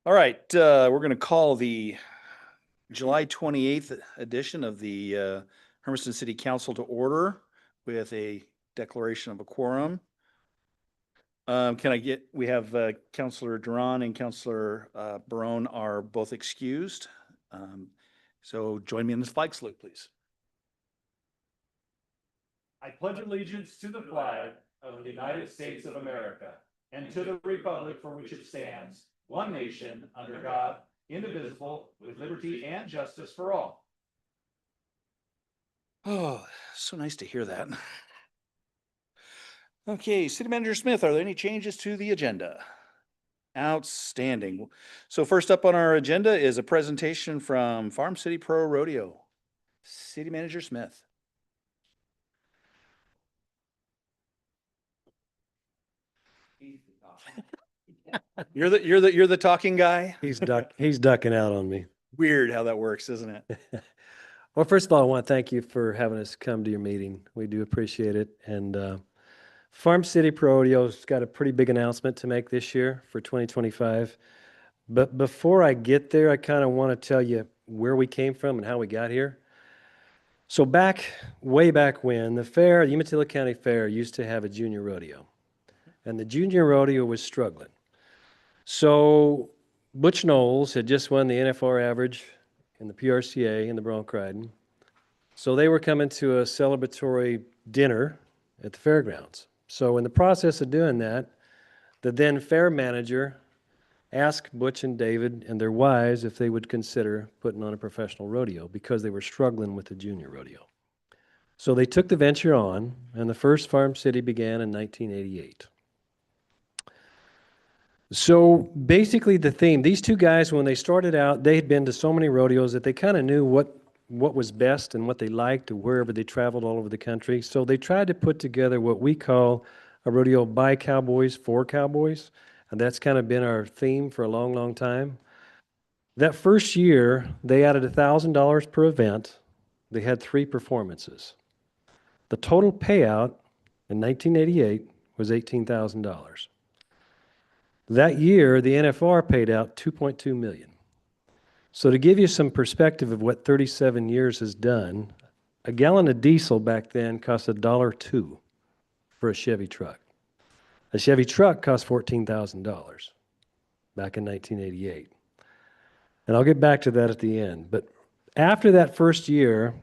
All right, we're going to call the July 28th edition of the Hermiston City Council to order with a declaration of a quorum. We have Councilor Duran and Councilor Barone are both excused. So join me in this flag salute, please. I pledge allegiance to the flag of the United States of America and to the republic for which it stands, one nation, under God, indivisible, with liberty and justice for all. Oh, so nice to hear that. Okay, City Manager Smith, are there any changes to the agenda? Outstanding. So first up on our agenda is a presentation from Farm City Pro Rodeo. City Manager Smith. You're the talking guy? He's ducking out on me. Weird how that works, isn't it? Well, first of all, I want to thank you for having us come to your meeting. We do appreciate it. And Farm City Pro Rodeo's got a pretty big announcement to make this year for 2025. But before I get there, I kind of want to tell you where we came from and how we got here. So way back when, the Umatilla County Fair used to have a junior rodeo. And the junior rodeo was struggling. So Butch Knowles had just won the NFR average in the PRCA in the Bronx Riding. So they were coming to a celebratory dinner at the fairgrounds. So in the process of doing that, the then fair manager asked Butch and David and their wives if they would consider putting on a professional rodeo because they were struggling with the junior rodeo. So they took the venture on, and the first Farm City began in 1988. So basically the theme, these two guys, when they started out, they had been to so many rodeos that they kind of knew what was best and what they liked wherever they traveled all over the country. So they tried to put together what we call a rodeo by cowboys for cowboys. And that's kind of been our theme for a long, long time. That first year, they added $1,000 per event. They had 3 performances. The total payout in 1988 was $18,000. That year, the NFR paid out $2.2 million. So to give you some perspective of what 37 years has done, a gallon of diesel back then cost $1.02 for a Chevy truck. A Chevy truck cost $14,000 back in 1988. And I'll get back to that at the end. But after that first year,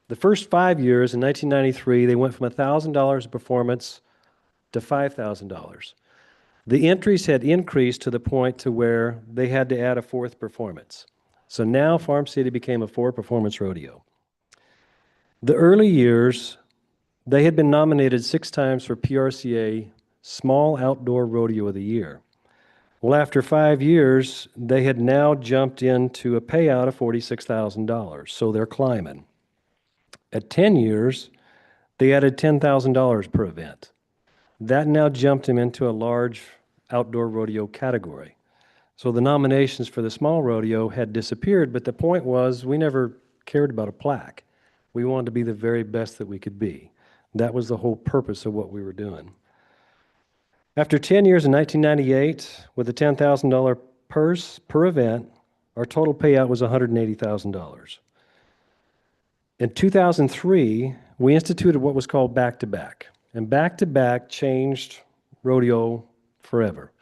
the first 5 years in 1993, they went from $1,000 a performance to $5,000. The entries had increased to the point to where they had to add a 4th performance. So now Farm City became a 4-performance rodeo. The early years, they had been nominated 6 times for PRCA Small Outdoor Rodeo of the Year. Well, after 5 years, they had now jumped into a payout of $46,000, so they're climbing. At 10 years, they added $10,000 per event. That now jumped them into a large outdoor rodeo category. So the nominations for the small rodeo had disappeared, but the point was we never cared about a plaque. We wanted to be the very best that we could be. That was the whole purpose of what we were doing. After 10 years in 1998, with a $10,000 purse per event, our total payout was $180,000. In 2003, we instituted what was called back-to-back. And back-to-back changed rodeo forever.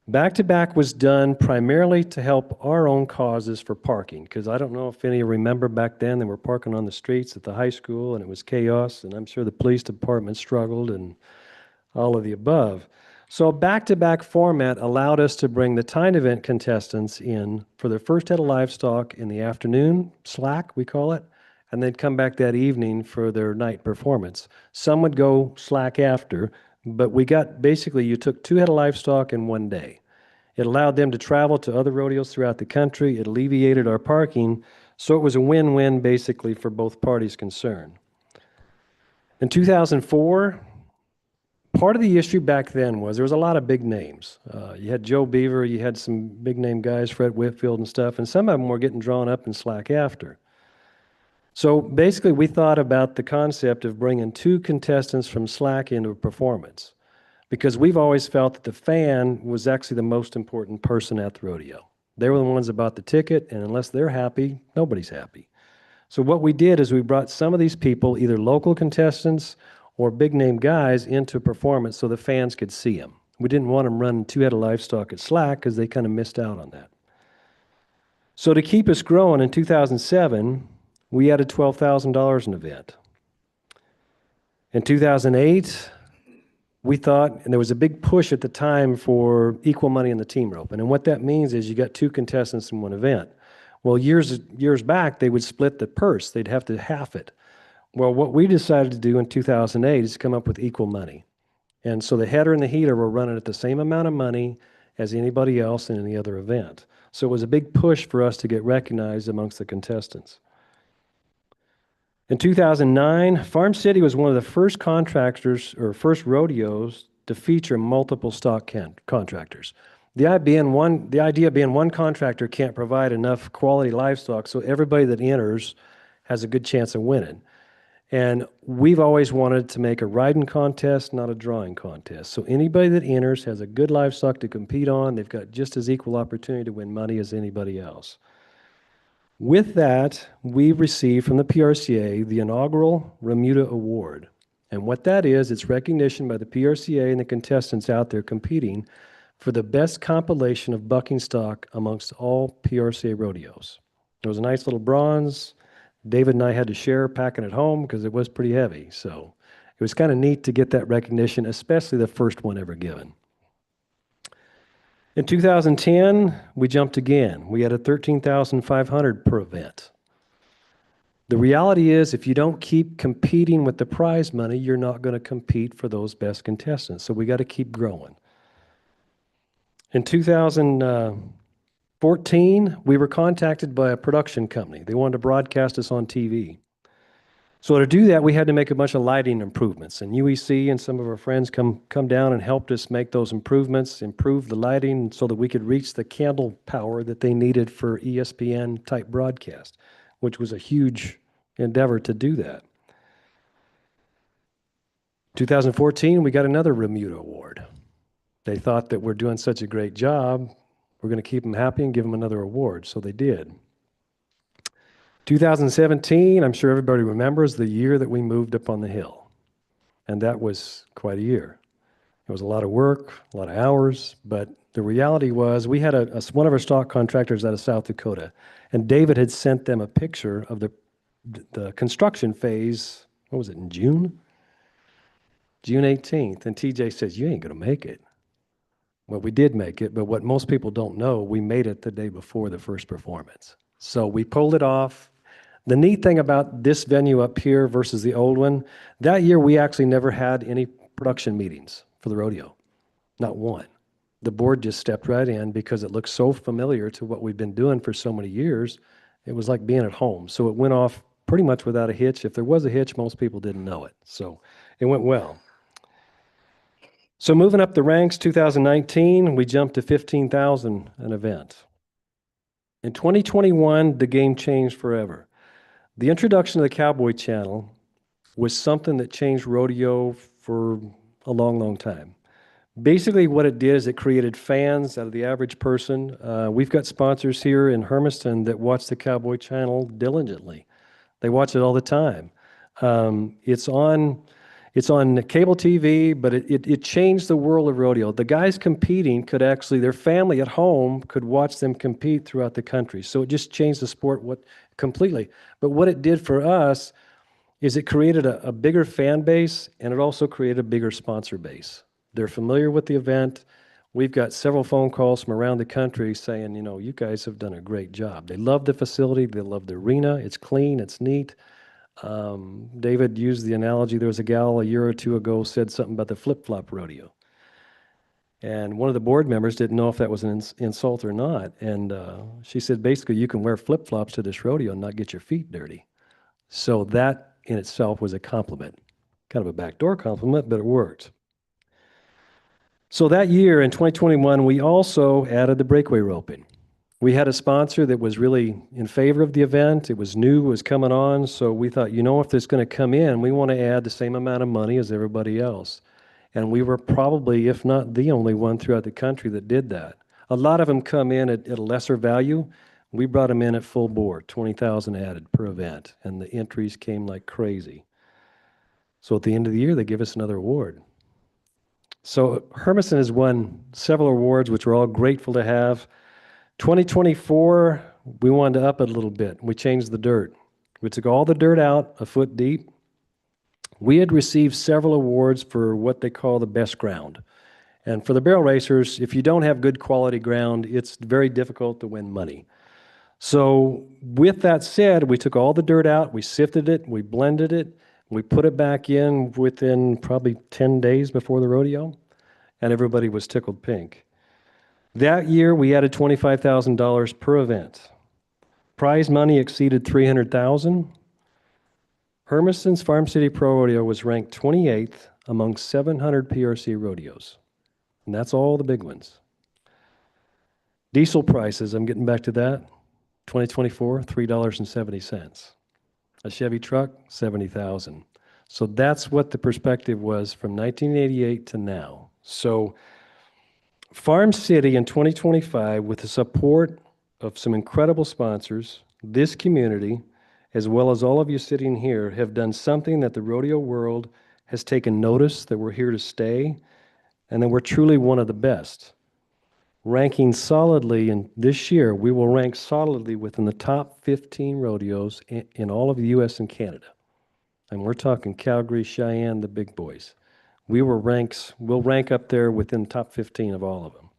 Back-to-back was done primarily to help our own causes for parking, because I don't know if any of you remember back then they were parking on the streets at the high school and it was chaos, and I'm sure the police department struggled and all of the above. So a back-to-back format allowed us to bring the timed event contestants in for their first head of livestock in the afternoon, slack we call it, and they'd come back that evening for their night performance. Some would go slack after, but basically you took 2 head of livestock in 1 day. It allowed them to travel to other rodeos throughout the country. It alleviated our parking, so it was a win-win basically for both parties concerned. In 2004, part of the issue back then was there was a lot of big names. You had Joe Beaver, you had some big name guys, Fred Whitfield and stuff, and some of them were getting drawn up in slack after. So basically, we thought about the concept of bringing 2 contestants from slack into a performance. because we've always felt that the fan was actually the most important person at the rodeo. They were the ones that bought the ticket, and unless they're happy, nobody's happy. So what we did is we brought some of these people, either local contestants or big name guys, into a performance so the fans could see them. We didn't want them running two head of livestock at slack because they kind of missed out on that. So to keep us growing, in 2007, we added $12,000 an event. In 2008, we thought, and there was a big push at the time for equal money in the team rope. And what that means is you got two contestants in one event. Well, years back, they would split the purse. They'd have to half it. Well, what we decided to do in 2008 is come up with equal money. And so the header and the heater were running at the same amount of money as anybody else in any other event. So it was a big push for us to get recognized amongst the contestants. In 2009, Farm City was one of the first contractors or first rodeos to feature multiple stock contractors. The idea being one contractor can't provide enough quality livestock, so everybody that enters has a good chance of winning. And we've always wanted to make a riding contest, not a drawing contest. So anybody that enters has a good livestock to compete on. They've got just as equal opportunity to win money as anybody else. With that, we received from the PRCA the inaugural Remuda Award. And what that is, it's recognition by the PRCA and the contestants out there competing for the best compilation of bucking stock amongst all PRCA rodeos. It was a nice little bronze. David and I had to share packing it home because it was pretty heavy. So it was kind of neat to get that recognition, especially the first one ever given. In 2010, we jumped again. We had a $13,500 per event. The reality is, if you don't keep competing with the prize money, you're not going to compete for those best contestants. So we got to keep growing. In 2014, we were contacted by a production company. They wanted to broadcast us on TV. So to do that, we had to make a bunch of lighting improvements. And UEC and some of our friends come down and helped us make those improvements, improve the lighting so that we could reach the candle power that they needed for ESPN-type broadcast, which was a huge endeavor to do that. 2014, we got another Remuda Award. They thought that we're doing such a great job, we're going to keep them happy and give them another award, so they did. 2017, I'm sure everybody remembers the year that we moved up on the hill. And that was quite a year. It was a lot of work, a lot of hours, but the reality was we had one of our stock contractors out of South Dakota, and David had sent them a picture of the construction phase, what was it, in June? June 18th, and TJ says, "You ain't going to make it." Well, we did make it, but what most people don't know, we made it the day before the first performance. So we pulled it off. The neat thing about this venue up here versus the old one, that year we actually never had any production meetings for the rodeo. Not one. The board just stepped right in because it looked so familiar to what we've been doing for so many years. It was like being at home. So it went off pretty much without a hitch. If there was a hitch, most people didn't know it. So it went well. So moving up the ranks, 2019, we jumped to 15,000 an event. In 2021, the game changed forever. The introduction of the Cowboy Channel was something that changed rodeo for a long, long time. Basically, what it did is it created fans out of the average person. We've got sponsors here in Hermiston that watch the Cowboy Channel diligently. They watch it all the time. It's on cable TV, but it changed the world of rodeo. The guys competing could actually, their family at home could watch them compete throughout the country. So it just changed the sport completely. But what it did for us is it created a bigger fan base, and it also created a bigger sponsor base. They're familiar with the event. We've got several phone calls from around the country saying, you know, you guys have done a great job. They love the facility. They love the arena. It's clean. It's neat. David used the analogy. There was a gal a year or two ago said something about the flip-flop rodeo. And one of the board members didn't know if that was an insult or not. And she said, basically, you can wear flip-flops to this rodeo and not get your feet dirty. So that in itself was a compliment. Kind of a backdoor compliment, but it worked. So that year in 2021, we also added the breakaway roping. We had a sponsor that was really in favor of the event. It was new, it was coming on. So we thought, you know, if it's going to come in, we want to add the same amount of money as everybody else. And we were probably, if not the only one throughout the country that did that. A lot of them come in at a lesser value. We brought them in at full board, 20,000 added per event, and the entries came like crazy. So at the end of the year, they give us another award. So Hermiston has won several awards, which we're all grateful to have. 2024, we wanted to up it a little bit. We changed the dirt. We took all the dirt out a foot deep. We had received several awards for what they call the best ground. And for the barrel racers, if you don't have good quality ground, it's very difficult to win money. So with that said, we took all the dirt out, we sifted it, we blended it, we put it back in within probably 10 days before the rodeo, and everybody was tickled pink. That year, we added $25,000 per event. Prize money exceeded $300,000. Hermiston's Farm City Pro Rodeo was ranked 28th among 700 PRC rodeos. And that's all the big ones. Diesel prices, I'm getting back to that. 2024, $3.70. A Chevy truck, $70,000. So that's what the perspective was from 1988 to now. So Farm City in 2025, with the support of some incredible sponsors, this community, as well as all of you sitting here, have done something that the rodeo world has taken notice that we're here to stay, and that we're truly one of the best. Ranking solidly, and this year we will rank solidly within the top 15 rodeos in all of the U.S. and Canada. And we're talking Calgary, Cheyenne, the big boys. We'll rank up there within the top 15 of all of them.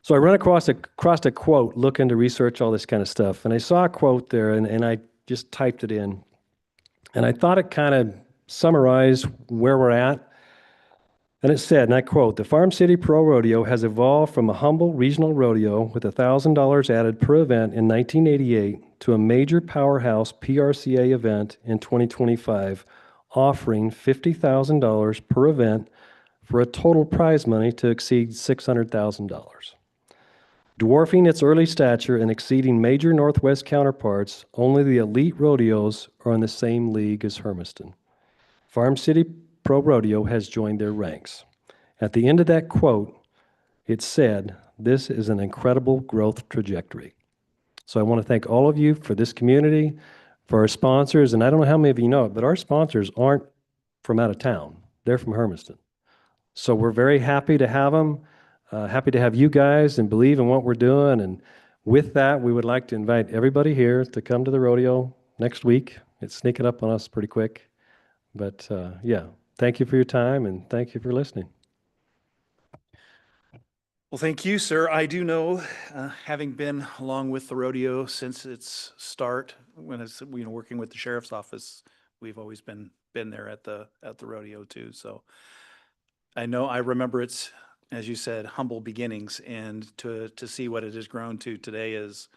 So I ran across a quote looking to research all this kind of stuff, and I saw a quote there, and I just typed it in. And I thought it kind of summarized where we're at. And it said, and I quote, "The Farm City Pro Rodeo has evolved from a humble regional rodeo with $1,000 added per event in 1988 to a major powerhouse PRCA event in 2025, offering $50,000 per event for a total prize money to exceed $600,000. Dwarfing its early stature and exceeding major Northwest counterparts, only the elite rodeos are in the same league as Hermiston. Farm City Pro Rodeo has joined their ranks." At the end of that quote, it said, "This is an incredible growth trajectory." So I want to thank all of you for this community, for our sponsors, and I don't know how many of you know it, but our sponsors aren't from out of town. They're from Hermiston. So we're very happy to have them, happy to have you guys and believe in what we're doing. And with that, we would like to invite everybody here to come to the rodeo next week. It's sneaking up on us pretty quick. But yeah, thank you for your time and thank you for listening. Well, thank you, sir. I do know, having been along with the rodeo since its start, when it's, working with the sheriff's office, we've always been there at the rodeo too. So I remember its, as you said, humble beginnings, and to see what it has grown to today is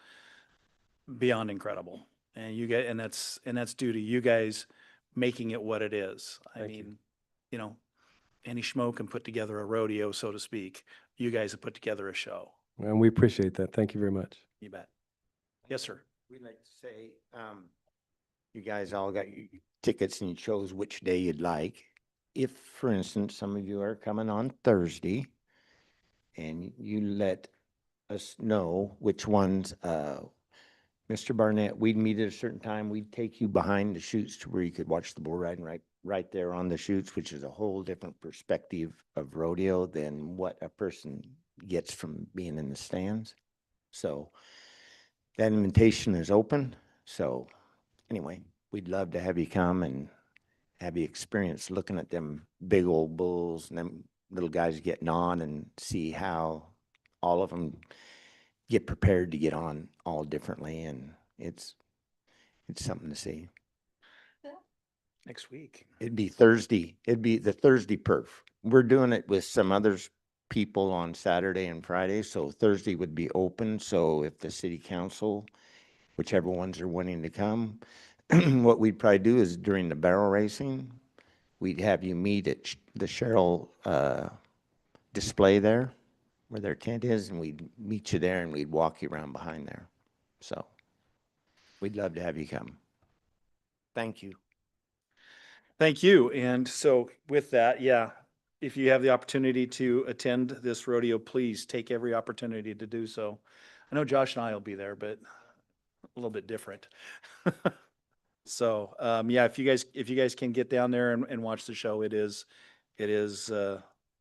beyond incredible. And that's due to you guys making it what it is. I mean, any schmo can put together a rodeo, so to speak. You guys have put together a show. And we appreciate that. Thank you very much. You bet. Yes, sir. We'd like to say, you guys all got your tickets and you chose which day you'd like. If, for instance, some of you are coming on Thursday and you let us know which ones, Mr. Barnett, we'd meet at a certain time. We'd take you behind the chutes to where you could watch the bull riding right there on the chutes, which is a whole different perspective of rodeo than what a person gets from being in the stands. So that invitation is open. So anyway, we'd love to have you come and have you experience looking at them big old bulls and them little guys getting on, and see how all of them get prepared to get on all differently. And it's something to see. Next week. It'd be Thursday. It'd be the Thursday perf. We're doing it with some others people on Saturday and Friday. So Thursday would be open. So if the city council, whichever ones are wanting to come, what we'd probably do is during the barrel racing, we'd have you meet at the Cheryl display there where their tent is, and we'd meet you there and we'd walk you around behind there. So we'd love to have you come. Thank you. Thank you. And so with that, yeah, if you have the opportunity to attend this rodeo, please take every opportunity to do so. I know Josh and I will be there, but a little bit different. So, yeah, if you guys can get down there and watch the show, it is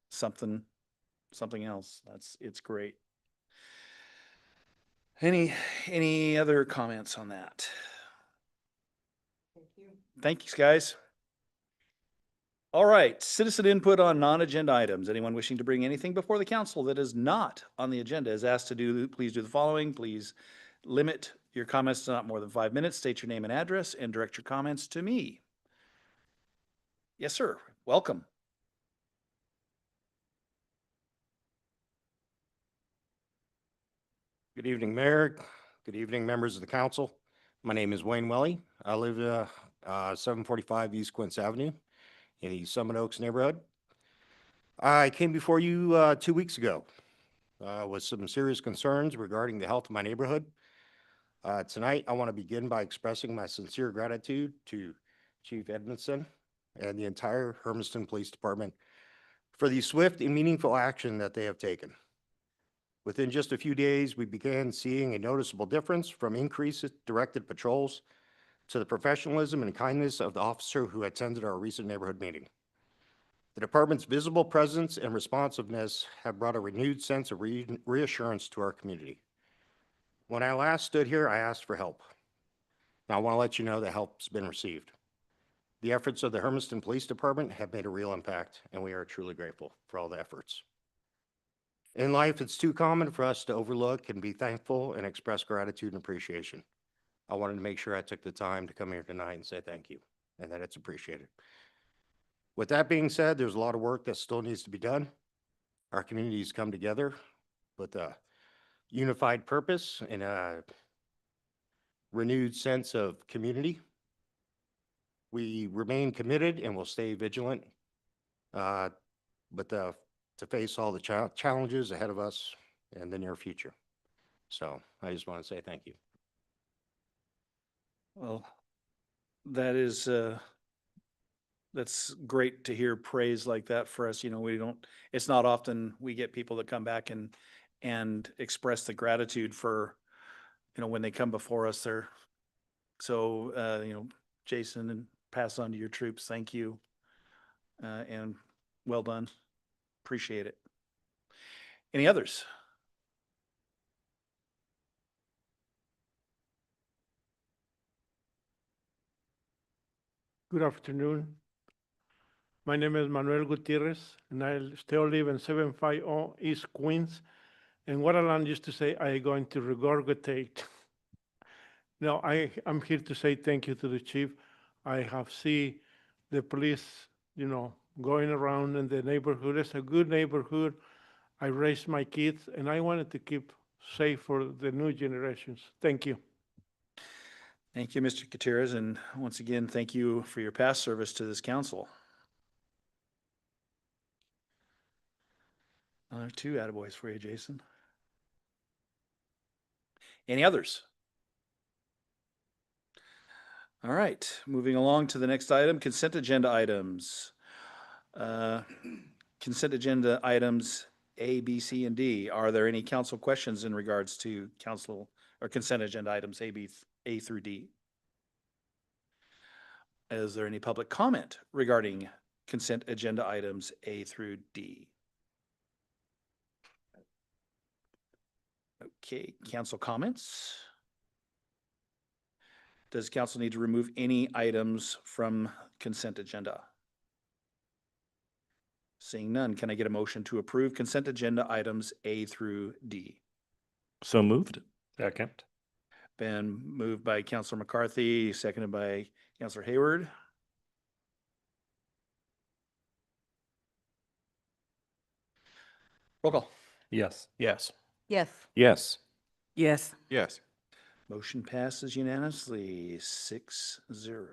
something else. It's great. Any other comments on that? Thanks, guys. All right, citizen input on non-agenda items. Anyone wishing to bring anything before the council that is not on the agenda is asked to do, please do the following. Please limit your comments to not more than 5 minutes, state your name and address, and direct your comments to me. Yes, sir. Welcome. Good evening, Mayor. Good evening, members of the council. My name is Wayne Welly. I live 745 East Quince Avenue in the Summit Oaks neighborhood. I came before you 2 weeks ago with some serious concerns regarding the health of my neighborhood. Tonight, I want to begin by expressing my sincere gratitude to Chief Hermiston and the entire Hermiston Police Department for the swift and meaningful action that they have taken. Within just a few days, we began seeing a noticeable difference from increased directed patrols to the professionalism and kindness of the officer who attended our recent neighborhood meeting. The department's visible presence and responsiveness have brought a renewed sense of reassurance to our community. When I last stood here, I asked for help. Now, I want to let you know that help's been received. The efforts of the Hermiston Police Department have made a real impact, and we are truly grateful for all the efforts. In life, it's too common for us to overlook and be thankful and express gratitude and appreciation. I wanted to make sure I took the time to come here tonight and say thank you, and that it's appreciated. With that being said, there's a lot of work that still needs to be done. Our communities come together with a unified purpose and a renewed sense of community. We remain committed and will stay vigilant, to face all the challenges ahead of us in the near future. So I just want to say thank you. Well, that is, that's great to hear praise like that for us. You know, it's not often we get people that come back and express the gratitude for, you know, when they come before us. So, you know, Jason, and pass on to your troops. Thank you. And well done. Appreciate it. Any others? Good afternoon. My name is Manuel Gutierrez, and I still live in 750 East Queens. And what Alan used to say, I am going to regurgitate. No, I'm here to say thank you to the chief. I have seen the police, you know, going around in the neighborhood. It's a good neighborhood. I raised my kids, and I wanted to keep safe for the new generations. Thank you. Thank you, Mr. Gutierrez. And once again, thank you for your past service to this council. Another 2 attaboys for you, Jason. Any others? All right, moving along to the next item, consent agenda items. Consent agenda items A, B, C, and D. Are there any council questions in regards to council or consent agenda items A through D? Is there any public comment regarding consent agenda items A through D? Okay, council comments. Does council need to remove any items from consent agenda? Seeing none, can I get a motion to approve consent agenda items A through D? So moved. Second. Been moved by Councilor McCarthy, seconded by Councilor Hayward. Roll call. Yes. Yes. Yes. Yes. Yes. Yes. Motion passes unanimously, 6-0.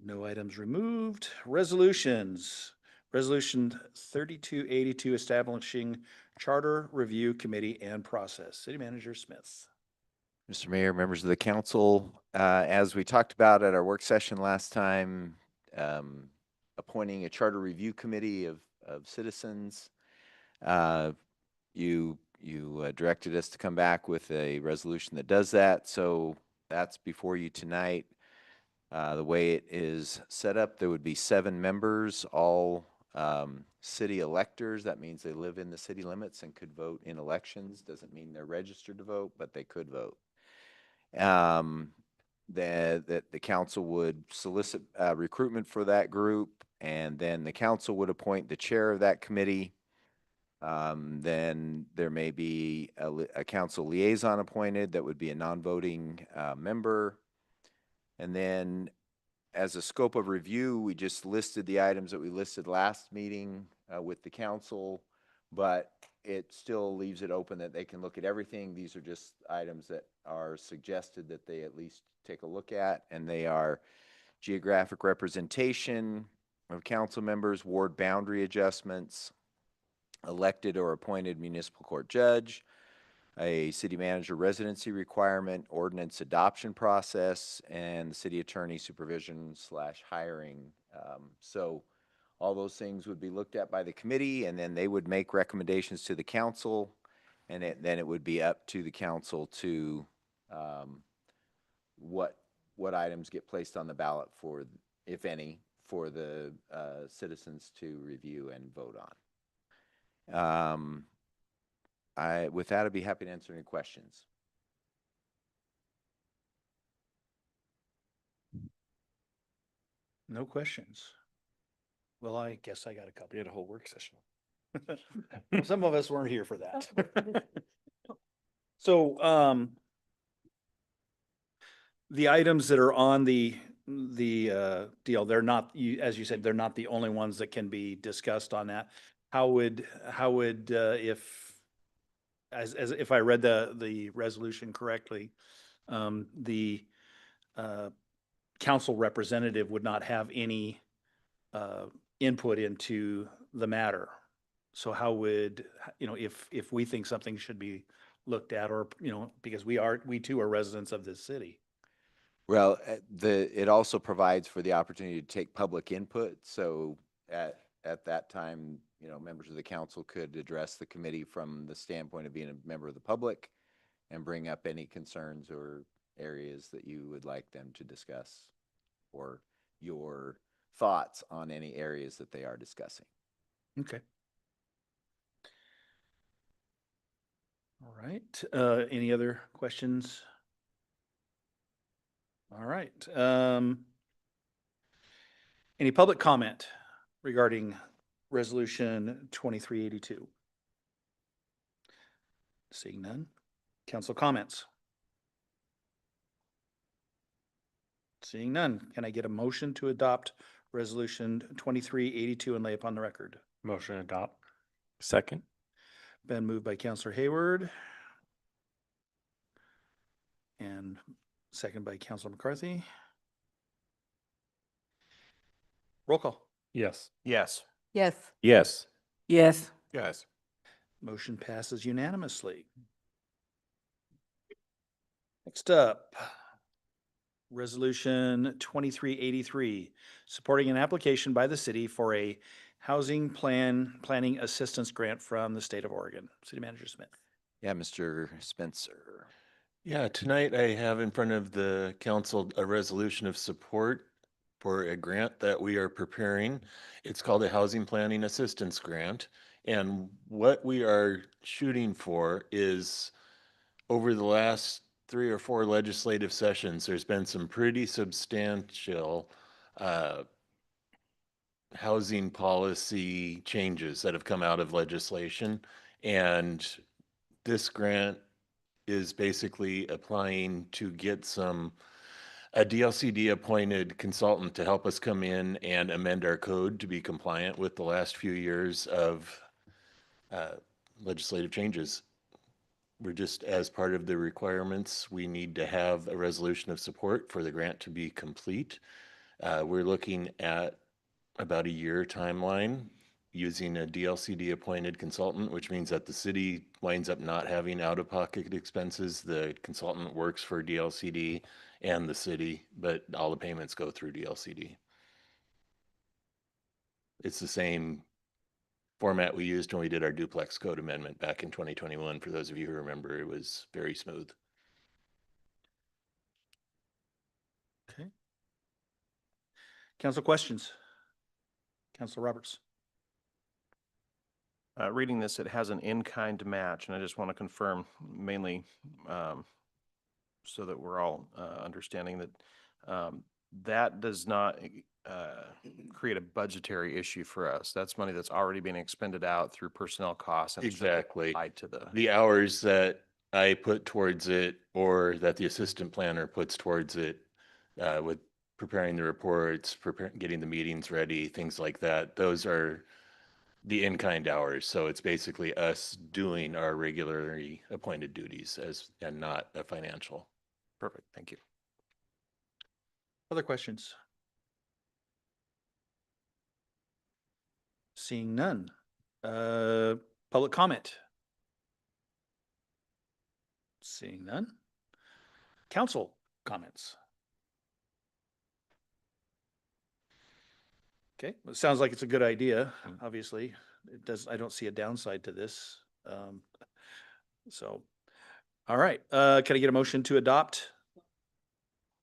No items removed. Resolutions. Resolution 3282, establishing Charter Review Committee and Process. City Manager Smith. Mr. Mayor, members of the council, as we talked about at our work session last time, appointing a charter review committee of citizens. You directed us to come back with a resolution that does that, so that's before you tonight. The way it is set up, there would be 7 members, all city electors. That means they live in the city limits and could vote in elections. Doesn't mean they're registered to vote, but they could vote. The council would solicit recruitment for that group, and then the council would appoint the chair of that committee. Then there may be a council liaison appointed that would be a non-voting member. And then as a scope of review, we just listed the items that we listed last meeting with the council, but it still leaves it open that they can look at everything. These are just items that are suggested that they at least take a look at, and they are geographic representation of council members, ward boundary adjustments, elected or appointed municipal court judge, a city manager residency requirement, ordinance adoption process, and the city attorney supervision / hiring. So all those things would be looked at by the committee, and then they would make recommendations to the council, and then it would be up to the council to what items get placed on the ballot for, if any, for the citizens to review and vote on. With that, I'd be happy to answer any questions. No questions. Well, I guess I got a couple. We had a whole work session. Well, some of us weren't here for that. So, the items that are on the deal, they're not, as you said, they're not the only ones that can be discussed on that. How would, if I read the resolution correctly, the council representative would not have any input into the matter. So how would, if we think something should be looked at, or, because we too are residents of this city. Well, it also provides for the opportunity to take public input. So at that time, members of the council could address the committee from the standpoint of being a member of the public and bring up any concerns or areas that you would like them to discuss, or your thoughts on any areas that they are discussing. Okay. All right. Any other questions? All right. Any public comment regarding Resolution 2382? Seeing none. Council comments? Seeing none. Can I get a motion to adopt Resolution 2382 and lay upon the record? Motion to adopt. Second. Been moved by Counselor Hayward and second by Counselor McCarthy. Roll call. Yes. Yes. Yes. Yes. Yes. Yes. Motion passes unanimously. Next up, Resolution 2383, supporting an application by the city for a housing planning assistance grant from the state of Oregon. City Manager Smith. Yeah, Mr. Spencer. Yeah, tonight I have in front of the council a resolution of support for a grant that we are preparing. It's called a Housing Planning Assistance Grant. And what we are shooting for is, over the last 3 or 4 legislative sessions, there's been some pretty substantial housing policy changes that have come out of legislation. And this grant is basically applying to get a DLCD appointed consultant to help us come in and amend our code to be compliant with the last few years of legislative changes. We're just, as part of the requirements, we need to have a resolution of support for the grant to be complete. We're looking at about a year timeline using a DLCD appointed consultant, which means that the city winds up not having out-of-pocket expenses. The consultant works for DLCD and the city, but all the payments go through DLCD. It's the same format we used when we did our duplex code amendment back in 2021. For those of you who remember, it was very smooth. Okay. Council questions? Council Roberts. Reading this, it has an in-kind match, and I just want to confirm mainly so that we're all understanding that that does not create a budgetary issue for us. That's money that's already being expended out through personnel costs. And it's Exactly. tied to the. The hours that I put towards it or that the assistant planner puts towards it with preparing the reports, getting the meetings ready, things like that, those are the in-kind hours. So it's basically us doing our regularly appointed duties and not a financial. Perfect, thank you. Other questions? Seeing none. Public comment? Seeing none. Council comments? Okay, well, it sounds like it's a good idea, obviously. I don't see a downside to this. So, all right, can I get a motion to adopt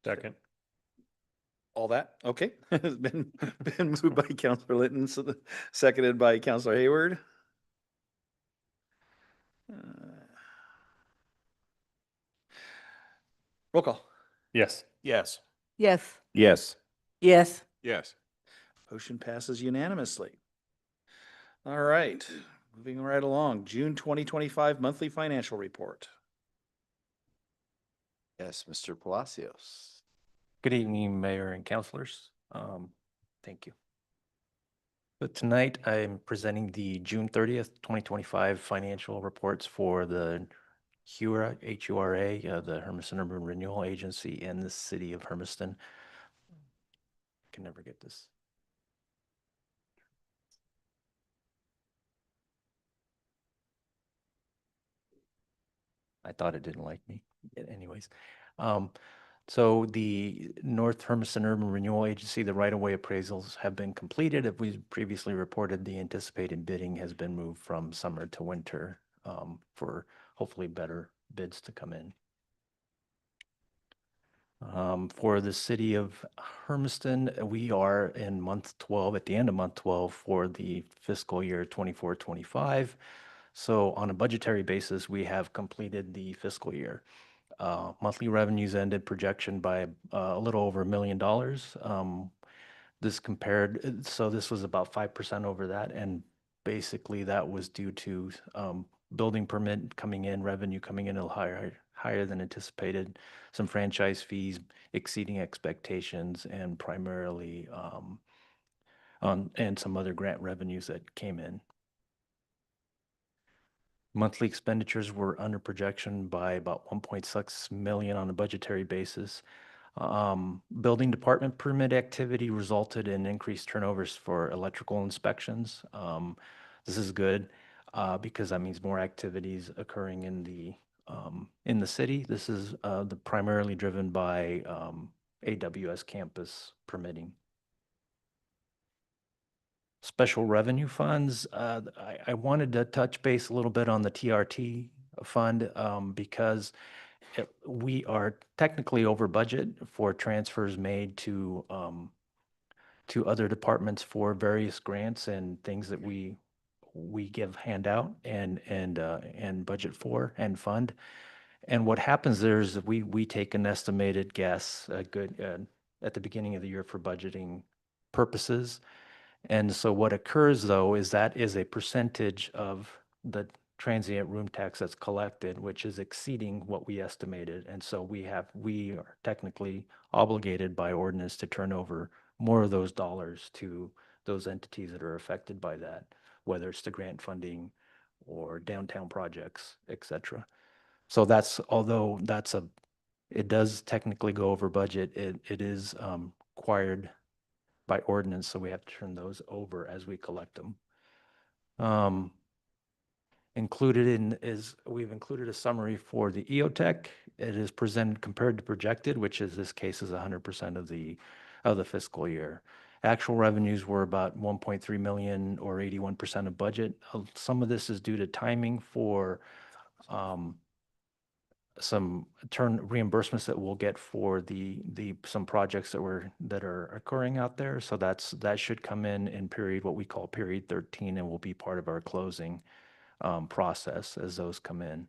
Second. all that? Okay, it's been moved by Counselor Litton, seconded by Counselor Hayward. Roll call. Yes. Yes. Yes. Yes. Yes. Yes. Motion passes unanimously. All right, moving right along, June 2025 monthly financial report. Yes, Mr. Palacios. Good evening, Mayor and councilors. Thank you. So tonight I'm presenting the June 30th, 2025 financial reports for the HURA, H-U-R-A, the Hermiston Urban Renewal Agency and the city of Hermiston. Can never get this. I thought it didn't like me. Anyways, so the North Hermiston Urban Renewal Agency, the right-of-way appraisals have been completed. As we previously reported, the anticipated bidding has been moved from summer to winter for hopefully better bids to come in. For the city of Hermiston, we are in month 12, at the end of month 12 for the fiscal year 24-25. So on a budgetary basis, we have completed the fiscal year. Monthly revenues ended projection by a little over $1 million. So this was about 5% over that. And basically that was due to building permit coming in, revenue coming in a little higher than anticipated, some franchise fees exceeding expectations, and primarily and some other grant revenues that came in. Monthly expenditures were under projection by about 1.6 million on a budgetary basis. Building department permit activity resulted in increased turnovers for electrical inspections. This is good because that means more activities occurring in the city. This is primarily driven by AWS campus permitting. Special revenue funds, I wanted to touch base a little bit on the TRT fund because we are technically over budget for transfers made to other departments for various grants and things that we hand out and budget for and fund. And what happens there is we take an estimated guess, at the beginning of the year for budgeting purposes. And so what occurs though is that is a percentage of the transient room tax that's collected, which is exceeding what we estimated. And so we are technically obligated by ordinance to turn over more of those dollars to those entities that are affected by that, whether it's the grant funding or downtown projects, et cetera. So although it does technically go over budget, it is required by ordinance, so we have to turn those over as we collect them. We've included a summary for the EOTech. It is presented compared to projected, which is this case is 100% of the fiscal year. Actual revenues were about 1.3 million or 81% of budget. Some of this is due to timing for some turn reimbursements that we'll get for some projects that are occurring out there. So that should come in period, what we call period 13, and will be part of our closing process as those come in.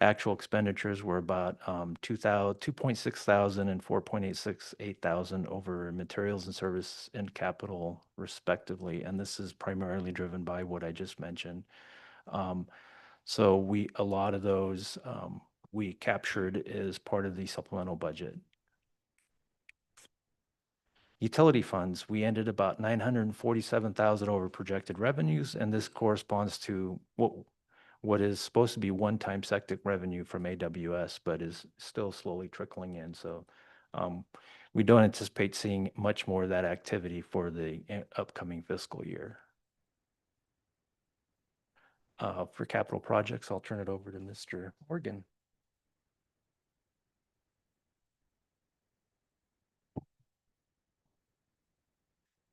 Actual expenditures were about 2.6 thousand and 4.868 thousand over materials and service and capital respectively. And this is primarily driven by what I just mentioned. So a lot of those we captured as part of the supplemental budget. Utility funds, we ended about 947,000 over projected revenues, and this corresponds to what is supposed to be one-time septic revenue from AWS, but is still slowly trickling in. So we don't anticipate seeing much more of that activity for the upcoming fiscal year. For capital projects, I'll turn it over to Mr. Morgan.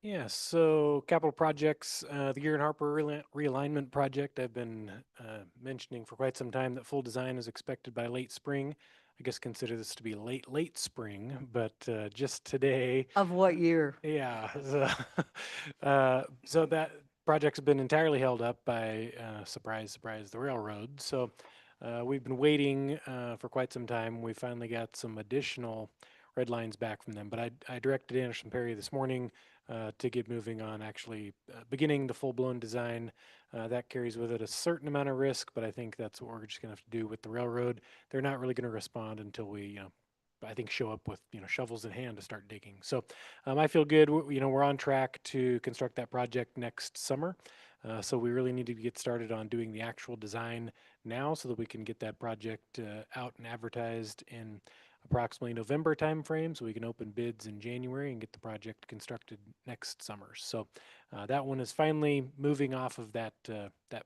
Yeah, so capital projects, the Gear and Harper realignment project, I've been mentioning for quite some time that full design is expected by late spring. I guess consider this to be late spring, but just today. Of what year? Yeah, so that project's been entirely held up by, surprise, the railroad. So we've been waiting for quite some time. We finally got some additional red lines back from them, but I directed Anderson Perry this morning to get moving on actually beginning the full-blown design. That carries with it a certain amount of risk, but I think that's what we're just going to have to do with the railroad. They're not really going to respond until we, I think, show up with shovels in hand to start digging. So I feel good. We're on track to construct that project next summer. So we really need to get started on doing the actual design now so that we can get that project out and advertised in approximately November timeframe, so we can open bids in January and get the project constructed next summer. So that one is finally moving off of that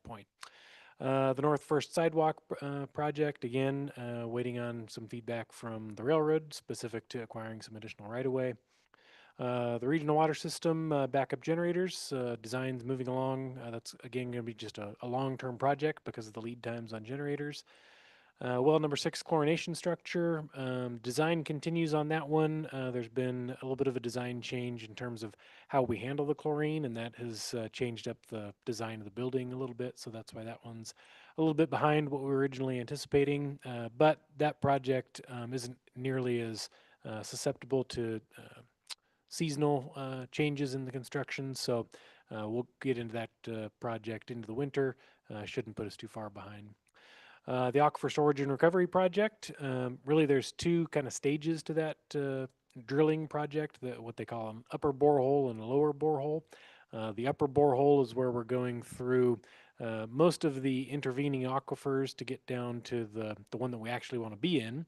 point. The North First Sidewalk project, again, waiting on some feedback from the railroad specific to acquiring some additional right-of-way. The regional water system backup generators, design's moving along. That's, again, going to be just a long-term project because of the lead times on generators. Well number 6 chlorination structure, design continues on that one. There's been a little bit of a design change in terms of how we handle the chlorine, and that has changed up the design of the building a little bit, so that's why that one's a little bit behind what we were originally anticipating. But that project isn't nearly as susceptible to seasonal changes in the construction, so we'll get into that project into the winter. Shouldn't put us too far behind. The Aquifer Storage and Recovery Project, really there's two kind of stages to that drilling project, what they call an upper borehole and a lower borehole. The upper borehole is where we're going through most of the intervening aquifers to get down to the one that we actually want to be in.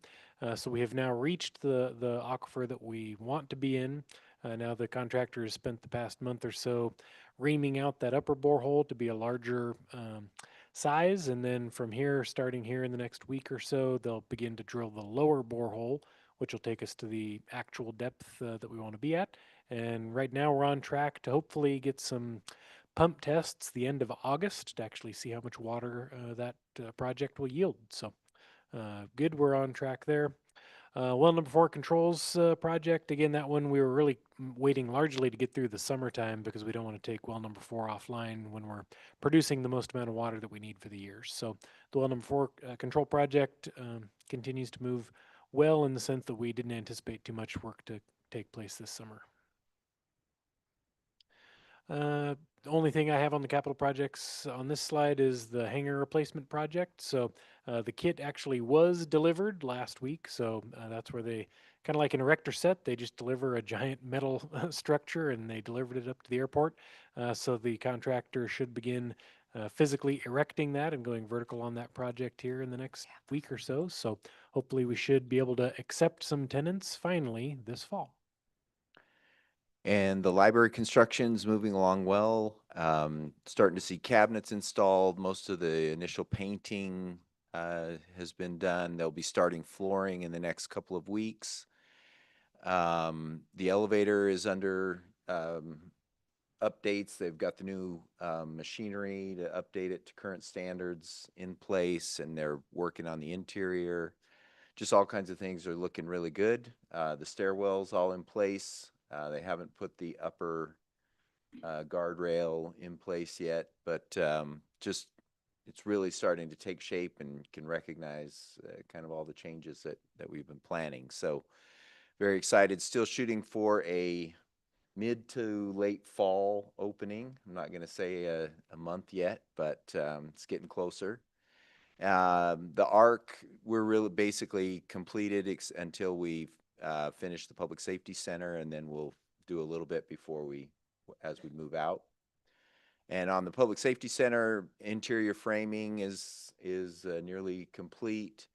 So we have now reached the aquifer that we want to be in. Now the contractor has spent the past month or so reaming out that upper borehole to be a larger size, and then from here, starting here in the next week or so, they'll begin to drill the lower borehole, which will take us to the actual depth that we want to be at. And right now we're on track to hopefully get some pump tests the end of August to actually see how much water that project will yield. So good, we're on track there. Well number 4 controls project, again, that one we were really waiting largely to get through the summertime because we don't want to take well number 4 offline when we're producing the most amount of water that we need for the year. So the well number 4 control project continues to move well in the sense that we didn't anticipate too much work to take place this summer. The only thing I have on the capital projects on this slide is the hangar replacement project. So the kit actually was delivered last week. So that's where they, kind of like an erector set, they just deliver a giant metal structure and they delivered it up to the airport. So the contractor should begin physically erecting that and going vertical on that project here in the next week or so. So hopefully we should be able to accept some tenants finally this fall. And the library construction's moving along well. Starting to see cabinets installed. Most of the initial painting has been done. They'll be starting flooring in the next couple of weeks. The elevator is under updates. They've got the new machinery to update it to current standards in place, and they're working on the interior. Just all kinds of things are looking really good. The stairwell's all in place. They haven't put the upper guardrail in place yet, but just it's really starting to take shape and can recognize kind of all the changes that we've been planning. So very excited. Still shooting for a mid to late fall opening. I'm not going to say a month yet, but it's getting closer. The ARC, we're really basically completed until we finish the Public Safety Center, and then we'll do a little bit as we move out. And on the Public Safety Center, interior framing is nearly complete,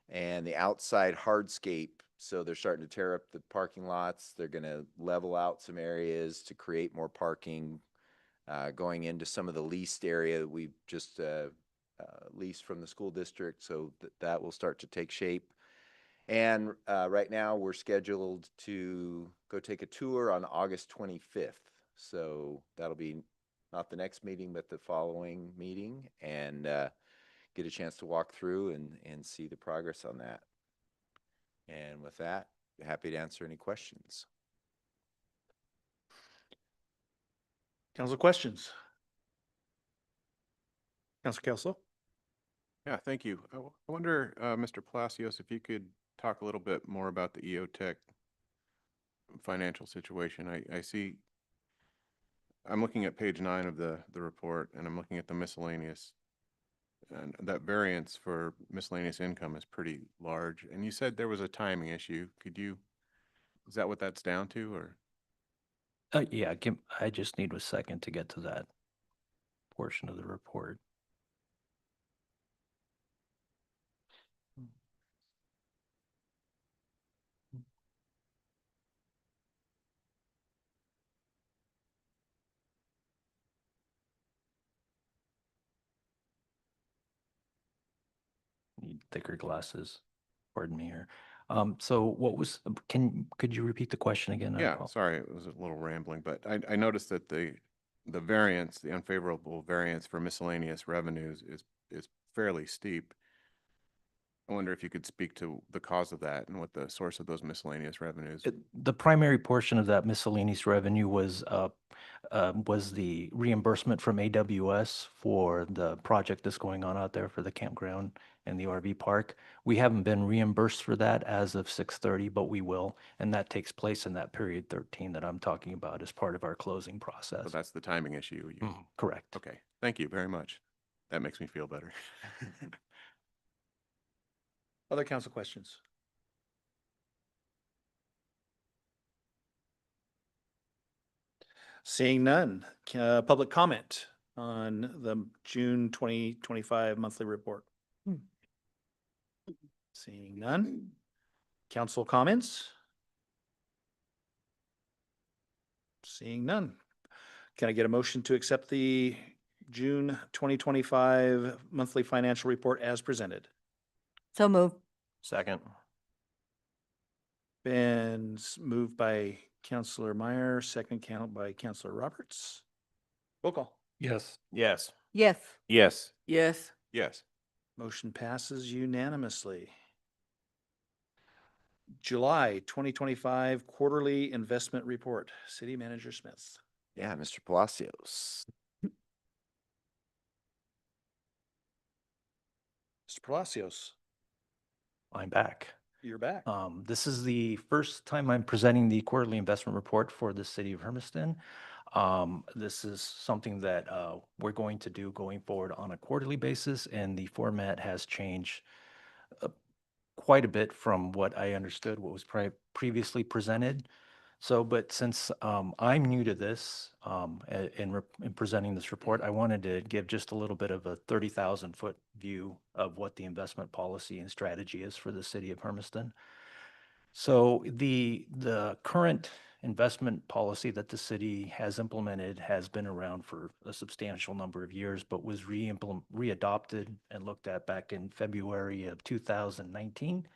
and the outside hardscape. So they're starting to tear up the parking lots. They're going to level out some areas to create more parking, going into some of the leased area that we've just leased from the school district. So that will start to take shape. And right now we're scheduled to go take a tour on August 25th. So that'll be not the next meeting, but the following meeting, and get a chance to walk through and see the progress on that. And with that, happy to answer any questions. Council questions? Councilor Kelso? Yeah, thank you. I wonder, Mr. Palacios, if you could talk a little bit more about the EOTech financial situation. I see, I'm looking at page 9 of the report, and I'm looking at the miscellaneous, and that variance for miscellaneous income is pretty large. And you said there was a timing issue. Is that what that's down to, or? Yeah, I just need a second to get to that portion of the report. Need thicker glasses. Pardon me here. So what was, could you repeat the question again? Yeah, sorry, it was a little rambling, but I noticed that the variance, the unfavorable variance for miscellaneous revenues is fairly steep. I wonder if you could speak to the cause of that and what the source of those miscellaneous revenues. The primary portion of that miscellaneous revenue was the reimbursement from AWS for the project that's going on out there for the campground and the RV park. We haven't been reimbursed for that as of 6/30, but we will, and that takes place in that period 13 that I'm talking about as part of our closing So process. that's the timing issue. Correct. Okay, thank you very much. That makes me feel better. Other council questions? Seeing none, public comment on the June 2025 monthly report. Seeing none. Council comments? Seeing none. Can I get a motion to accept the June 2025 monthly financial report as presented? So move. Second. Been moved by Councilor Meyer, second count by Councilor Roberts. Roll call. Yes. Yes. Yes. Yes. Yes. Yes. Motion passes unanimously. July 2025 quarterly investment report. City Manager Smith. Yeah, Mr. Palacios. Mr. Palacios, I'm back. you're back. This is the first time I'm presenting the quarterly investment report for the city of Hermiston. This is something that we're going to do going forward on a quarterly basis, and the format has changed quite a bit from what I understood, what was previously presented. So, but since I'm new to this in presenting this report, I wanted to give just a little bit of a 30,000-foot view of what the investment policy and strategy is for the city of Hermiston. So the current investment policy that the city has implemented has been around for a substantial number of years, but was readopted and looked at back in February of 2019.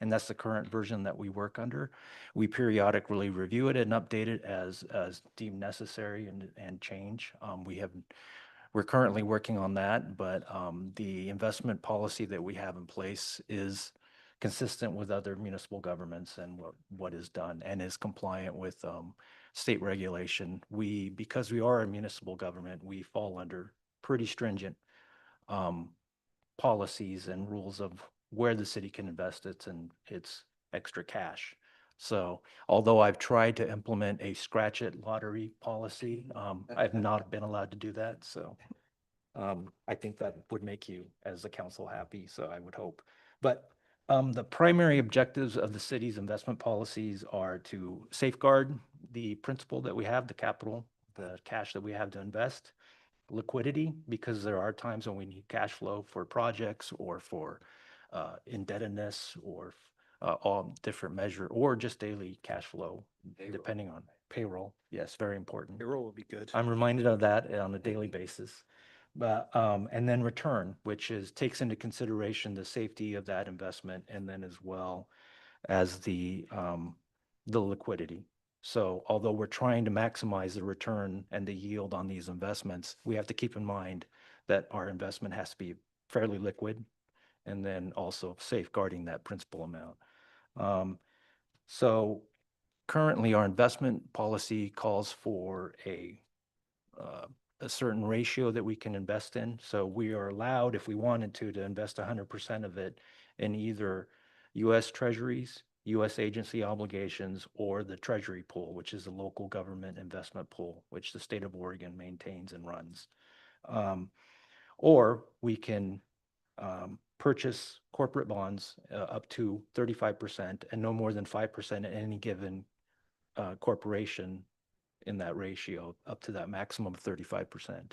and that's the current version that we work under. We periodically review it and update it as deemed necessary and change. We're currently working on that, but the investment policy that we have in place is consistent with other municipal governments and what is done and is compliant with state regulation. Because we are a municipal government, we fall under pretty stringent policies and rules of where the city can invest its extra cash. So although I've tried to implement a scratch it lottery policy, I've not been allowed to do that. So I think that would make you as a council happy. So I would hope. But the primary objectives of the city's investment policies are to safeguard the principal that we have, the capital, the cash that we have to invest, liquidity, because there are times when we need cash flow for projects or for indebtedness or all different measure, or just daily cash flow, depending on payroll. Yes, very important. Payroll will be good. I'm reminded of that on a daily basis. But, and then return, which takes into consideration the safety of that investment and then as well as the liquidity. So although we're trying to maximize the return and the yield on these investments, we have to keep in mind that our investment has to be fairly liquid and then also safeguarding that principal amount. So currently our investment policy calls for a certain ratio that we can invest in. So we are allowed, if we wanted to invest 100% of it in either U.S. Treasuries, U.S. agency obligations, or the Treasury pool, which is a local government investment pool, which the state of Oregon maintains and runs. Or we can purchase corporate bonds up to 35% and no more than 5% in any given corporation in that ratio, up to that maximum of 35%.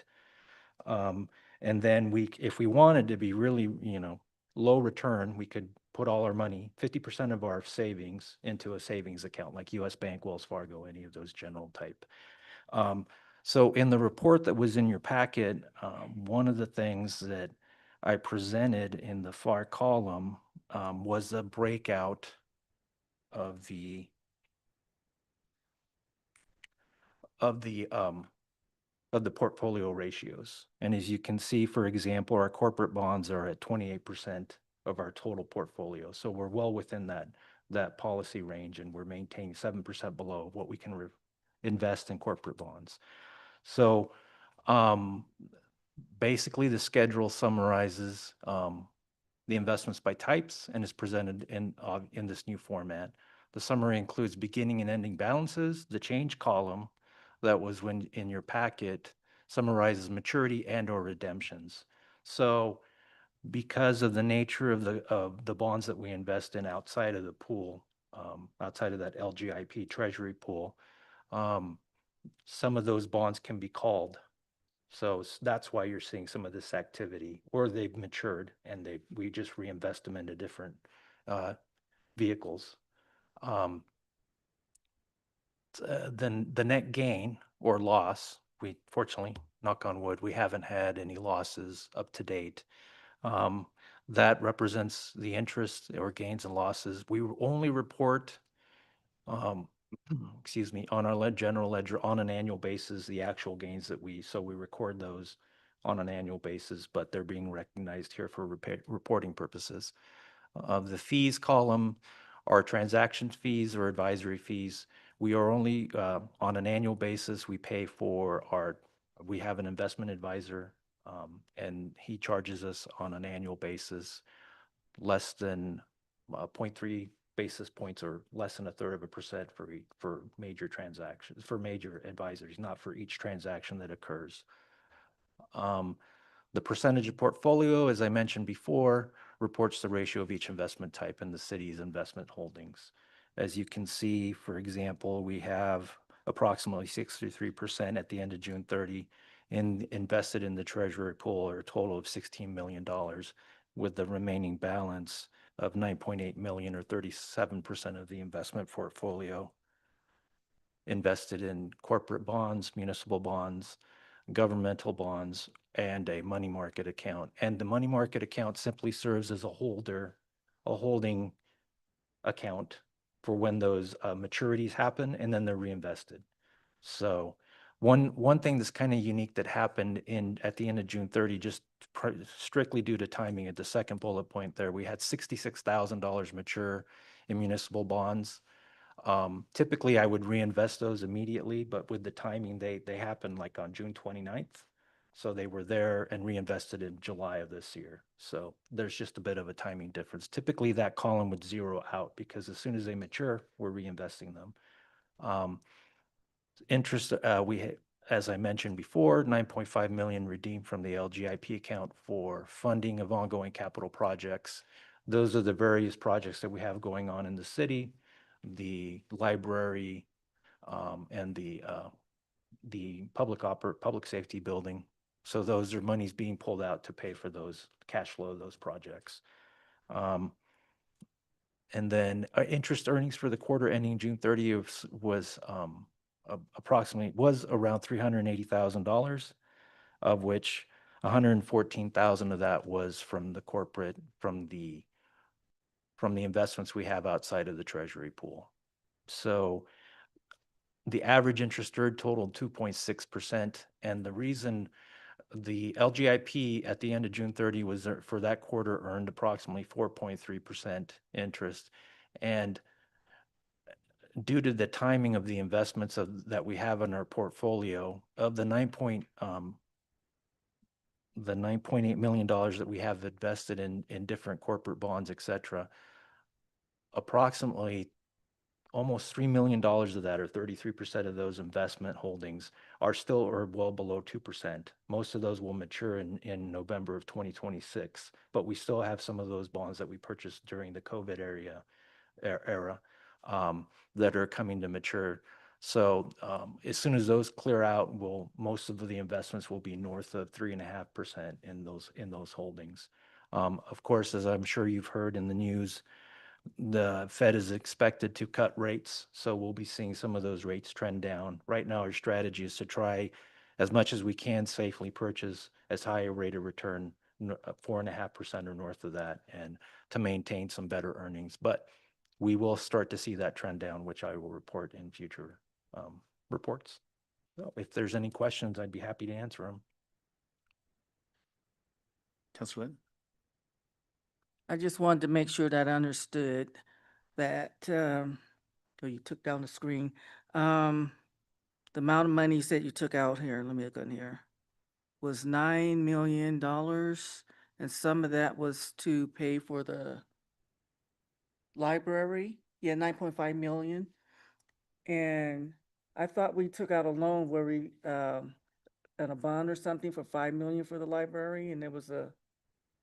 And then if we wanted to be really, low return, we could put all our money, 50% of our savings into a savings account like US Bank, Wells Fargo, any of those general type. So in the report that was in your packet, one of the things that I presented in the far column was a breakout of the portfolio ratios. And as you can see, for example, our corporate bonds are at 28% of our total portfolio. So we're well within that policy range, and we're maintaining 7% below what we can invest in corporate bonds. So basically the schedule summarizes the investments by types and is presented in this new format. The summary includes beginning and ending balances. The change column that was in your packet summarizes maturity and or redemptions. So because of the nature of the bonds that we invest in outside of the pool, outside of that LGIP treasury pool, some of those bonds can be called. So that's why you're seeing some of this activity, or they've matured and we just reinvest them into different vehicles. Then the net gain or loss, we fortunately, knock on wood, we haven't had any losses up to date. That represents the interest or gains and losses. We only report, excuse me, on our general ledger on an annual basis, the actual gains so we record those on an annual basis, but they're being recognized here for reporting purposes. The fees column are transaction fees or advisory fees. We are only on an annual basis. We pay for we have an investment advisor, and he charges us on an annual basis less than 0.3 basis points or less than 1/3% for major transactions, for major advisories, not for each transaction that occurs. The percentage of portfolio, as I mentioned before, reports the ratio of each investment type in the city's investment holdings. As you can see, for example, we have approximately 63% at the end of June 30 invested in the treasury pool, or a total of $16 million, with the remaining balance of $9.8 million, or 37% of the investment portfolio invested in corporate bonds, municipal bonds, governmental bonds, and a money market account. And the money market account simply serves as a holding account for when those maturities happen, and then they're reinvested. So one thing that's kind of unique that happened at the end of June 30, just strictly due to timing at the second bullet point there, we had $66,000 mature in municipal bonds. Typically, I would reinvest those immediately, but with the timing, they happened like on June 29th. So they were there and reinvested in July of this year. So there's just a bit of a timing difference. Typically, that column would zero out because as soon as they mature, we're reinvesting them. Interest, as I mentioned before, 9.5 million redeemed from the LGIP account for funding of ongoing capital projects. Those are the various projects that we have going on in the city, the library, and the public safety building. So those are monies being pulled out to pay for those cash flow of those projects. And then interest earnings for the quarter ending June 30th was around $380,000, of which 114,000 of that was from the investments we have outside of the treasury pool. So the average interest earned totaled 2.6%, and the reason the LGIP at the end of June 30 was for that quarter earned approximately 4.3% interest, and due to the timing of the investments that we have in our portfolio, of the $9.8 million that we have invested in different corporate bonds, et cetera, approximately almost $3 million of that, or 33% of those investment holdings, are well below 2%. Most of those will mature in November of 2026, but we still have some of those bonds that we purchased during the COVID era that are coming to mature. So as soon as those clear out, most of the investments will be north of 3.5% in those holdings. Of course, as I'm sure you've heard in the news, the Fed is expected to cut rates, so we'll be seeing some of those rates trend down. Right now, our strategy is to try as much as we can safely purchase as high a rate of return, 4.5% or north of that, and to maintain some better earnings. But we will start to see that trend down, which I will report in future reports. So if there's any questions, I'd be happy to answer them. Councilor Lynn? I just wanted to make sure that I understood that, you took down the screen. The amount of money you said you took out here, let me look on here, was $9 million, and some of that was to pay for the library. Yeah, 9.5 million. And I thought we took out a loan where we, and a bond or something for 5 million for the library, and there was a.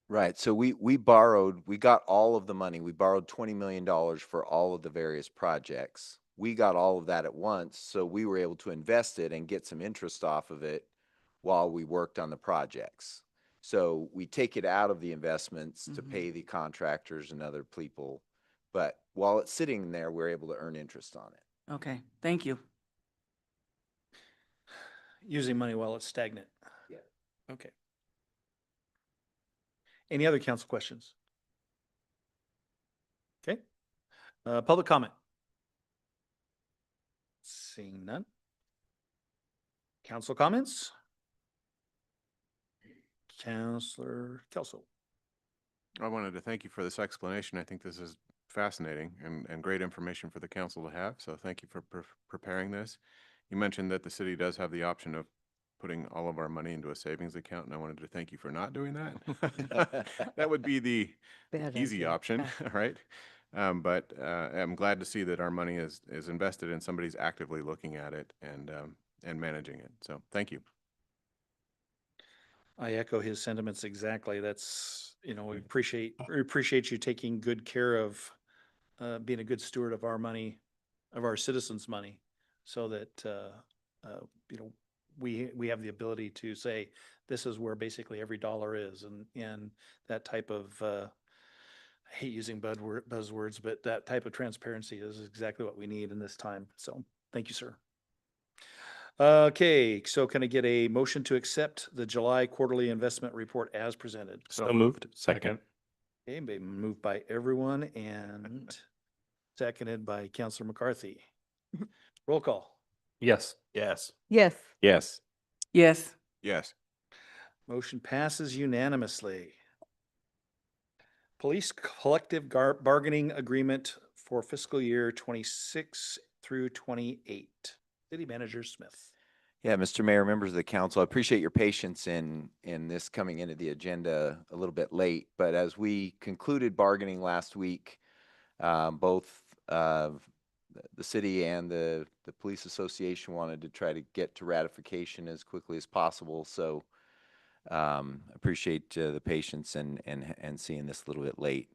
Right, so we got all of the money. We borrowed $20 million for all of the various projects. We got all of that at once, so we were able to invest it and get some interest off of it while we worked on the projects. So we take it out of the investments to pay the contractors and other people, but while it's sitting there, we're able to earn interest on it. Okay, thank you. Using money while it's stagnant. Yeah. Okay. Any other council questions? Okay. Public comment? Seeing none. Council comments? Councilor Kelso. I wanted to thank you for this explanation. I think this is fascinating and great information for the council to have. So thank you for preparing this. You mentioned that the city does have the option of putting all of our money into a savings account, and I wanted to thank you for not doing that. That would be the easy option, right? But I'm glad to see that our money is invested and somebody's actively looking at it and managing it. So thank you. I echo his sentiments exactly. That's, we appreciate you taking good care of being a good steward of our money, of our citizens' money, so that we have the ability to say this is where basically every dollar is, and that type of I hate using buzzwords, but that type of transparency is exactly what we need in this time. So thank you, sir. Okay, so can I get a motion to accept the July quarterly investment report as presented? So moved. Second. Okay, moved by everyone, and seconded by Counselor McCarthy. Roll call. Yes. Yes. Yes. Yes. Yes. Yes. Motion passes unanimously. Police collective bargaining agreement for fiscal year 26 through 28. City Manager Smith. Yeah, Mr. Mayor, members of the council, I appreciate your patience in this coming into the agenda a little bit late. But as we concluded bargaining last week, both the city and the police association wanted to try to get to ratification as quickly as possible. So appreciate the patience and seeing this a little bit late.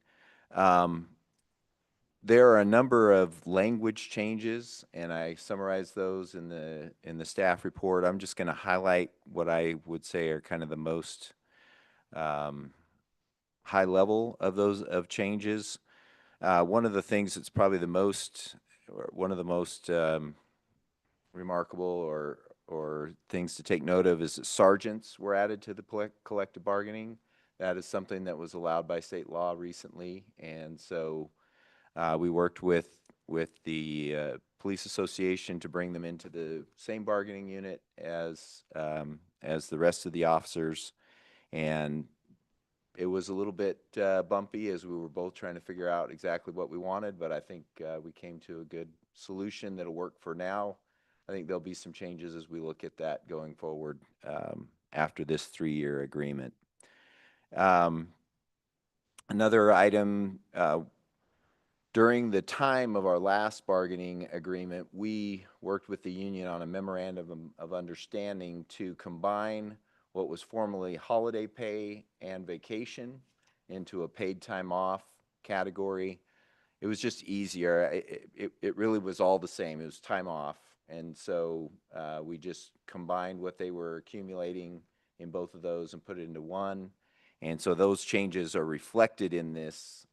There are a number of language changes, and I summarized those in the staff report. I'm just going to highlight what I would say are kind of the most high level of those changes. One of the things that's probably one of the most remarkable or things to take note of is that sergeants were added to the collective bargaining. That is something that was allowed by state law recently, and so we worked with the police association to bring them into the same bargaining unit as the rest of the officers, and it was a little bit bumpy as we were both trying to figure out exactly what we wanted, but I think we came to a good solution that'll work for now. I think there'll be some changes as we look at that going forward after this 3-year agreement. Another item, during the time of our last bargaining agreement, we worked with the union on a memorandum of understanding to combine what was formerly holiday pay and vacation into a paid time off category. It was just easier. It really was all the same. It was time off. And so we just combined what they were accumulating in both of those and put it into one. And so those changes are reflected in this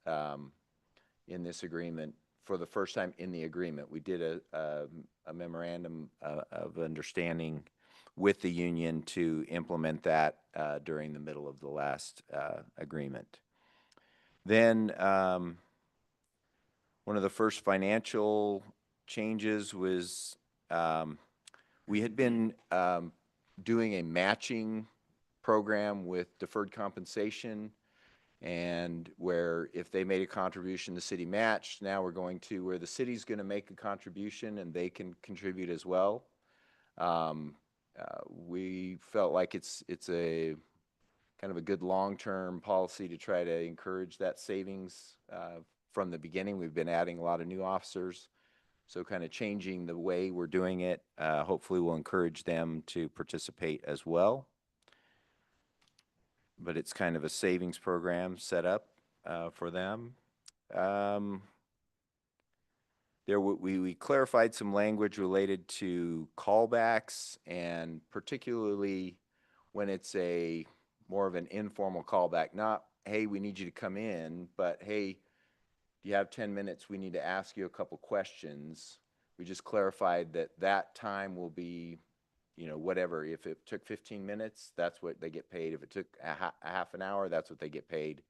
agreement for the first time in the agreement. We did a memorandum of understanding with the union to implement that during the middle of the last agreement. Then one of the first financial changes was we had been doing a matching program with deferred compensation, and where if they made a contribution, the city matched. Now we're going to where the city's going to make a contribution and they can contribute as well. We felt like it's a kind of a good long-term policy to try to encourage that savings from the beginning. We've been adding a lot of new officers, so kind of changing the way we're doing it hopefully will encourage them to participate as well. But it's kind of a savings program set up for them. We clarified some language related to callbacks, and particularly when it's a more of an informal callback, not, hey, we need you to come in, but hey, do you have 10 minutes? We need to ask you a couple questions. We just clarified that time will be, whatever. If it took 15 minutes, that's what they get paid. If it took a half an hour, that's what they get paid.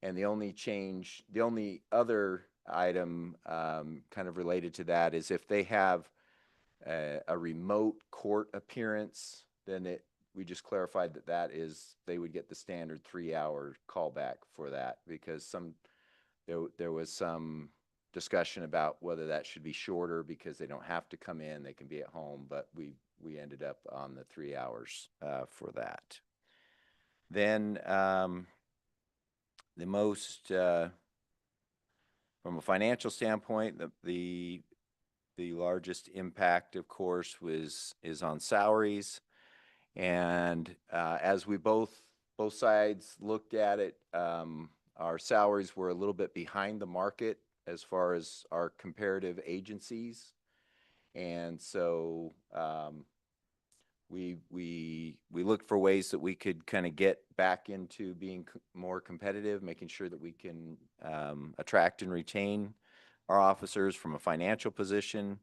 And the only other item kind of related to that is if they have a remote court appearance, then we just clarified that they would get the standard 3-hour callback for that, because there was some discussion about whether that should be shorter because they don't have to come in, they can be at home, but we ended up on the 3 hours for that. Then the most from a financial standpoint, the largest impact, of course, is on salaries. And as we both sides looked at it, our salaries were a little bit behind the market as far as our comparative agencies. And so we looked for ways that we could kind of get back into being more competitive, making sure that we can attract and retain our officers from a financial position.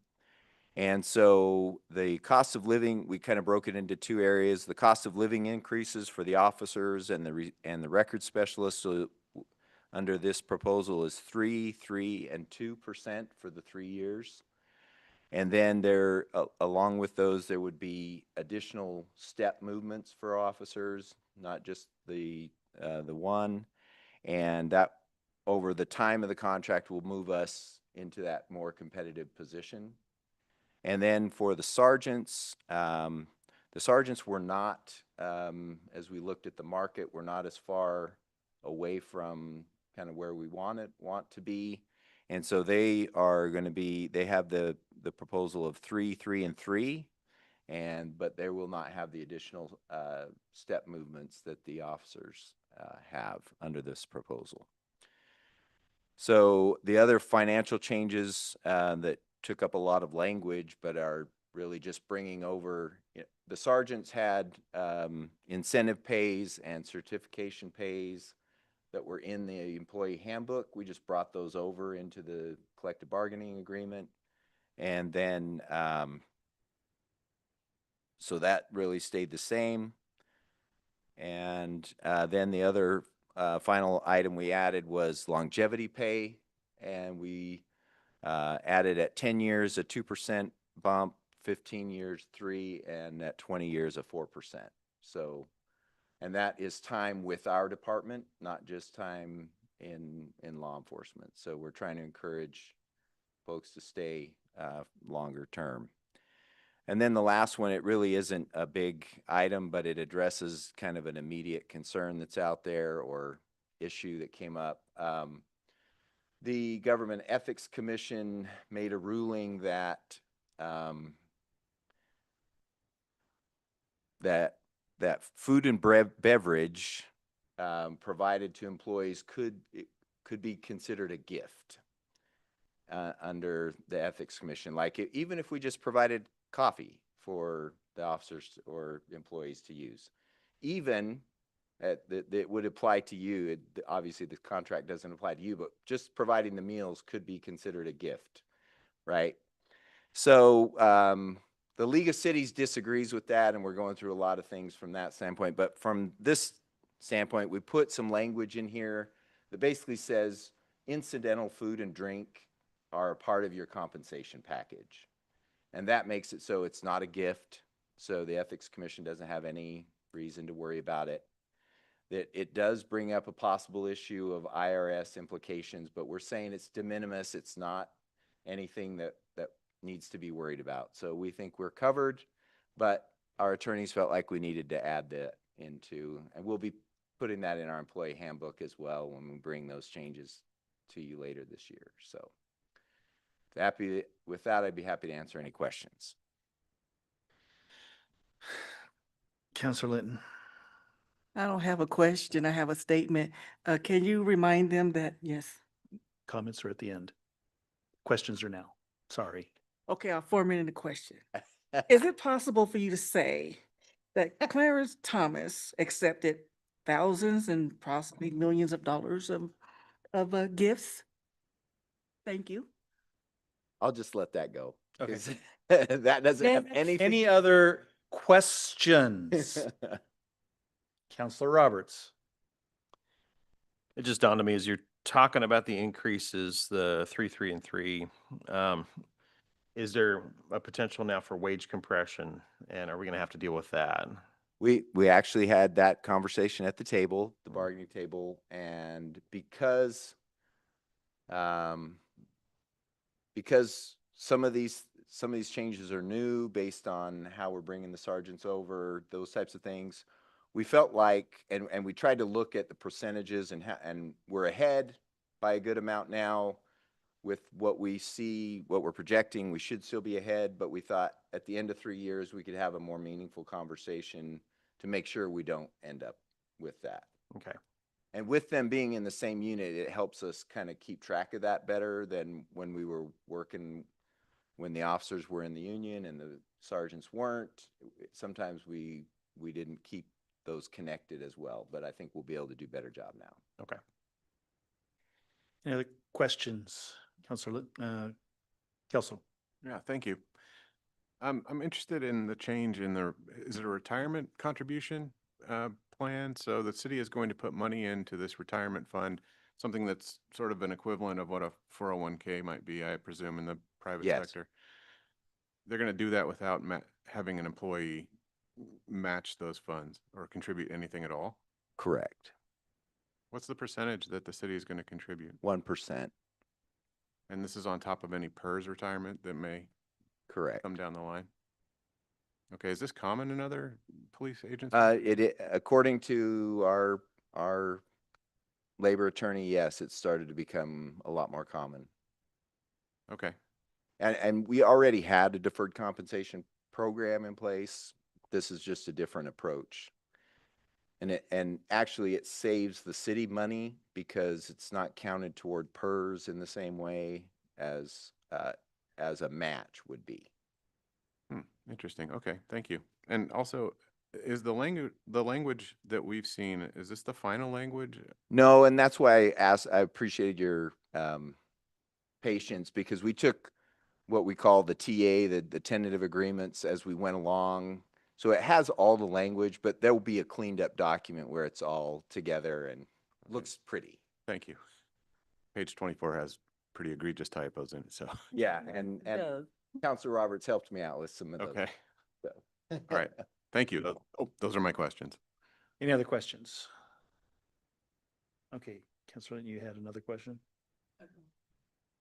And so the cost of living, we kind of broke it into two areas: the cost of living increases for the officers and the record specialists. So under this proposal is 3%, 3%, and 2% for the 3 years. And then there, along with those, there would be additional step movements for officers, not just the one. And that, over the time of the contract, will move us into that more competitive position. And then for the sergeants were not, as we looked at the market, we're not as far away from kind of where we want to be. And so they are going to be, they have the proposal of 3%, 3%, and 3%, but they will not have the additional step movements that the officers have under this proposal. So the other financial changes that took up a lot of language, but are really just bringing over, the sergeants had incentive pays and certification pays that were in the employee handbook. We just brought those over into the collective bargaining agreement. And then, so that really stayed the same. And then the other final item we added was longevity pay. And we added at 10 years a 2% bump, 15 years 3%, and at 20 years a 4%. So, and that is time with our department, not just time in law enforcement. So we're trying to encourage folks to stay longer term. And then the last one, it really isn't a big item, but it addresses kind of an immediate concern that's out there or issue that came up. The Government Ethics Commission made a ruling that that food and beverage provided to employees could be considered a gift under the Ethics Commission. Like even if we just provided coffee for the officers or employees to use, even that would apply to you. Obviously, the contract doesn't apply to you, but just providing the meals could be considered a gift, right? So the League of Cities disagrees with that, and we're going through a lot of things from that standpoint. But from this standpoint, we put some language in here that basically says incidental food and drink are a part of your compensation package. And that makes it so it's not a gift, so the Ethics Commission doesn't have any reason to worry about it. That it does bring up a possible issue of IRS implications, but we're saying it's de minimis. It's not anything that needs to be worried about. So we think we're covered, but our attorneys felt like we needed to add that into, and we'll be putting that in our employee handbook as well when we bring those changes to you later this year. So with that, I'd be happy to answer any questions. Councilor Linton. I don't have a question. I have a statement. Can you remind them that, yes? Comments are at the end. Questions are now. Sorry. Okay, I'll formulate a question. Is it possible for you to say that Clarence Thomas accepted thousands and possibly millions of dollars of gifts? Thank you. I'll just let that go. Okay. That doesn't have anything. Any other questions? Councilor Roberts. It just dawned on me as you're talking about the increases, the 3, 3, and 3. Is there a potential now for wage compression, and are we going to have to deal with that? We actually had that conversation at the table, the bargaining table, and because some of these changes are new based on how we're bringing the sergeants over, those types of things, we felt like, and we tried to look at the percentages, and we're ahead by a good amount now. With what we see, what we're projecting, we should still be ahead, but we thought at the end of 3 years, we could have a more meaningful conversation to make sure we don't end up with that. Okay. And with them being in the same unit, it helps us kind of keep track of that better than when we were working, when the officers were in the union and the sergeants weren't. Sometimes we didn't keep those connected as well, but I think we'll be able to do a better job now. Okay. Any other questions? Councilor Kelso. Yeah, thank you. I'm interested in the change in is it a retirement contribution plan? So the city is going to put money into this retirement fund, something that's sort of an equivalent of what a 401k might be, I presume, in the private Yes. sector. They're going to do that without having an employee match those funds or contribute anything at all? Correct. What's the percentage that the city is going to contribute? 1%. And this is on top of any PERS retirement that may Correct. come down the line? Okay, is this common in other police agencies? According to our labor attorney, yes, it's started to become a lot more common. Okay, And we already had a deferred compensation program in place. This is just a different approach. And actually it saves the city money because it's not counted toward PERS in the same way as a match would be. interesting. Okay, thank you. And also, is the language that we've seen, is this the final language? No, and that's why I appreciated your patience, because we took what we call the TA, the tentative agreements, as we went along. So it has all the language, but there will be a cleaned up document where it's all together and looks pretty. Thank you. Page 24 has pretty egregious typos in it, so. Yeah, and Counselor Roberts helped me out with some of those. Okay, So. all right. Thank you. Those are my questions. Any other questions? Okay, Councilor Linton, you had another question?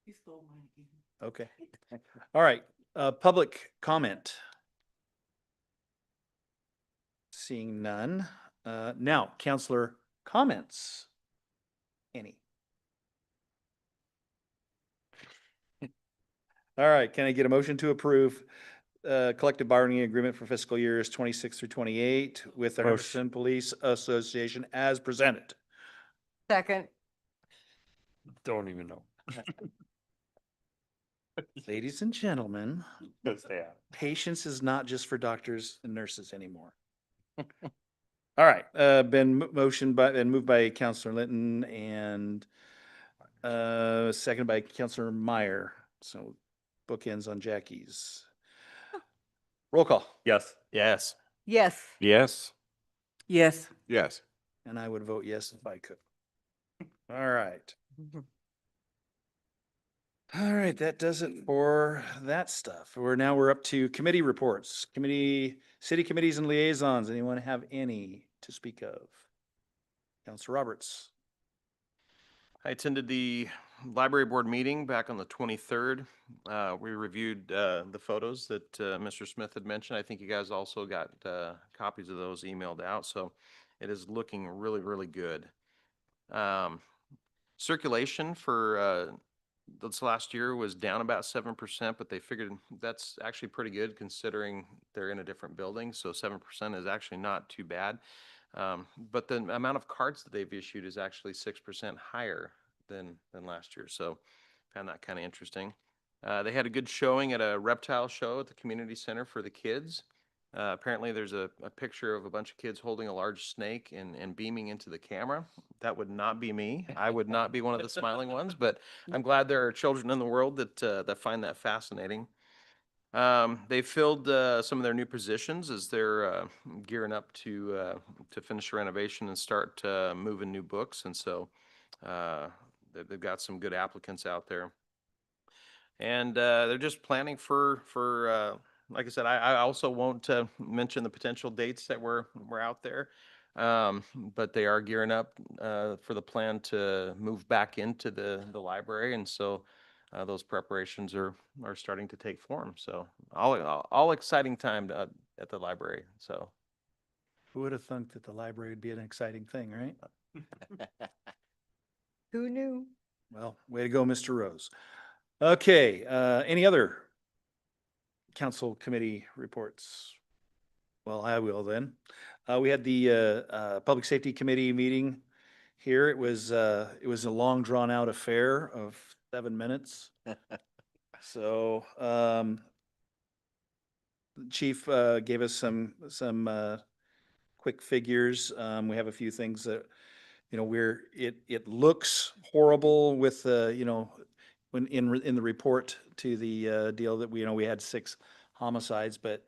He stole mine again. Okay. All right, public comment. Seeing none. Now, Counselor comments. Any? All right, can I get a motion to approve collective bargaining agreement for fiscal years 26 through 28 with the Hermiston Police Association as presented? Second. Don't even know. Ladies and gentlemen, patience is not just for doctors and nurses anymore. All right, been motioned by and moved by Counselor Linton and seconded by Counselor Meyer. So bookends on Jackie's. Roll call. Yes. Yes. Yes. Yes. Yes. Yes. And I would vote yes if I could. All right. All right, that does it for that stuff. We're up to committee reports, city committees and liaisons. Anyone have any to speak of? Counselor Roberts. I attended the library board meeting back on the 23rd. We reviewed the photos that Mr. Smith had mentioned. I think you guys also got copies of those emailed out, so it is looking really, really good. Circulation for this last year was down about 7%, but they figured that's actually pretty good considering they're in a different building, so 7% is actually not too bad. But the amount of cards that they've issued is actually 6% higher than last year. So found that kind of interesting. They had a good showing at a reptile show at the community center for the kids. Apparently there's a picture of a bunch of kids holding a large snake and beaming into the camera. That would not be me. I would not be one of the smiling ones, but I'm glad there are children in the world that find that fascinating. They filled some of their new positions as they're gearing up to finish the renovation and start moving new books, and so they've got some good applicants out there. And they're just planning for like I said, I also won't mention the potential dates that were out there, but they are gearing up for the plan to move back into the library, and so those preparations are starting to take form. So all exciting time at the library. So Who would have thunk that the library would be an exciting thing, right? Who knew? Well, way to go, Mr. Rose. Okay, any other council committee reports? Well, I will then. We had the Public Safety Committee meeting here. It was a long drawn out affair of 7 minutes. So the chief gave us some quick figures. We have a few things that, it looks horrible with when in the report to the deal that we had 6 homicides, but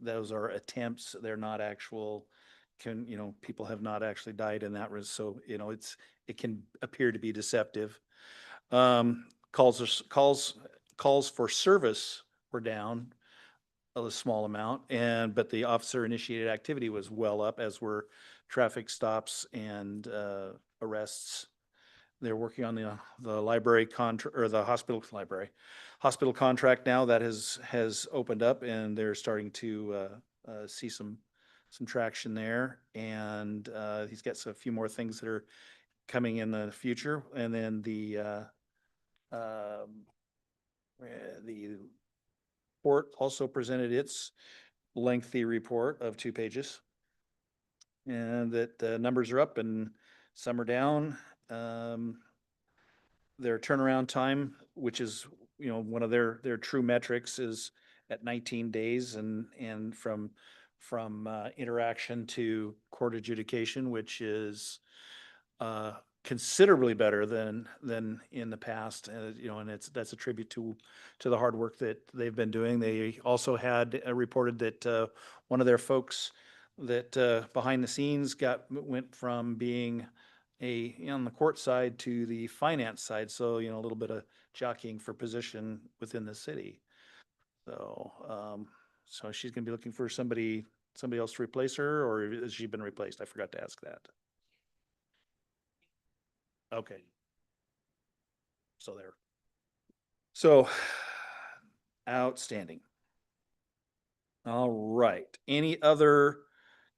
those are attempts. They're not actual can, people have not actually died in that risk. So, it can appear to be deceptive. Calls for service were down a small amount, but the officer initiated activity was well up, as were traffic stops and arrests. They're working on the library contract, or the hospital contract now that has opened up, and they're starting to see some traction there. And he's got a few more things that are coming in the future. And then the port also presented its lengthy report of 2 pages, and that the numbers are up and some are down. Their turnaround time, which is, one of their true metrics, is at 19 days, and from interaction to court adjudication, which is considerably better than in the past. And that's a tribute to the hard work that they've been doing. They also had reported that one of their folks that behind the scenes went from being on the court side to the finance side. So, a little bit of jockeying for position within the city. So, so she's gonna be looking for somebody else to replace her, or has she been replaced? I forgot to ask that. Okay. So there. So, outstanding. All right. Any other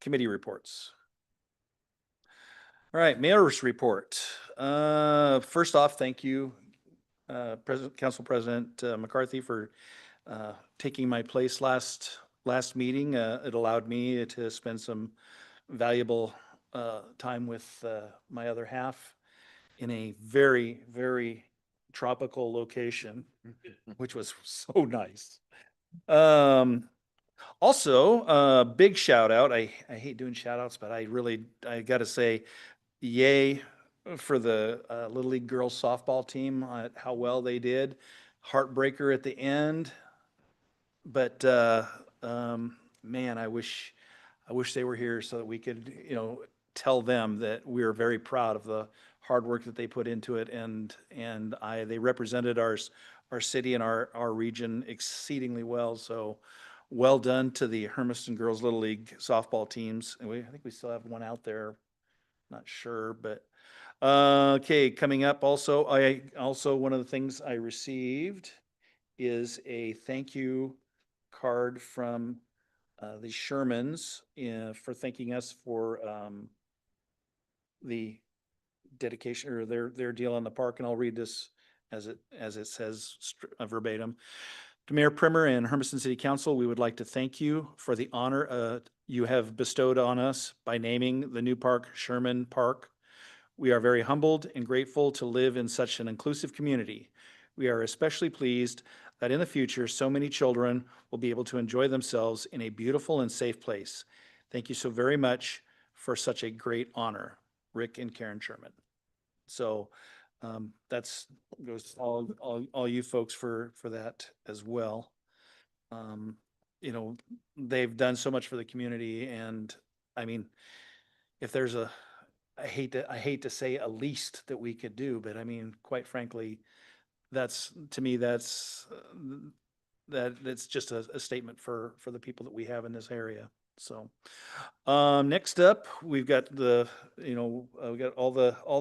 committee reports? All right, mayor's report. First off, thank you, Council President McCarthy, for taking my place last meeting. It allowed me to spend some valuable time with my other half in a very, very tropical location, which was so nice. Also, big shout out. I hate doing shout outs, but I got to say, yay for the Little League girls softball team, how well they did. Heartbreaker at the end, but man, I wish they were here so that we could, tell them that we are very proud of the hard work that they put into it, and they represented our city and our region exceedingly well. So well done to the Hermiston Girls Little League softball teams. And I think we still have one out there. Not sure, but okay, coming up also, one of the things I received is a thank you card from the Shermans for thanking us for the dedication, or their deal on the park. And I'll read this as it says verbatim. To Mayor Primer and Hermiston City Council, we would like to thank you for the honor you have bestowed on us by naming the new park Sherman Park. We are very humbled and grateful to live in such an inclusive community. We are especially pleased that in the future, so many children will be able to enjoy themselves in a beautiful and safe place. Thank you so very much for such a great honor, Rick and Karen Sherman. So that's goes to all you folks for that as well. They've done so much for the community, and I mean, if there's I hate to say a least that we could do, but I mean, quite frankly, that's just a statement for the people that we have in this area. So, next up, we've got we got all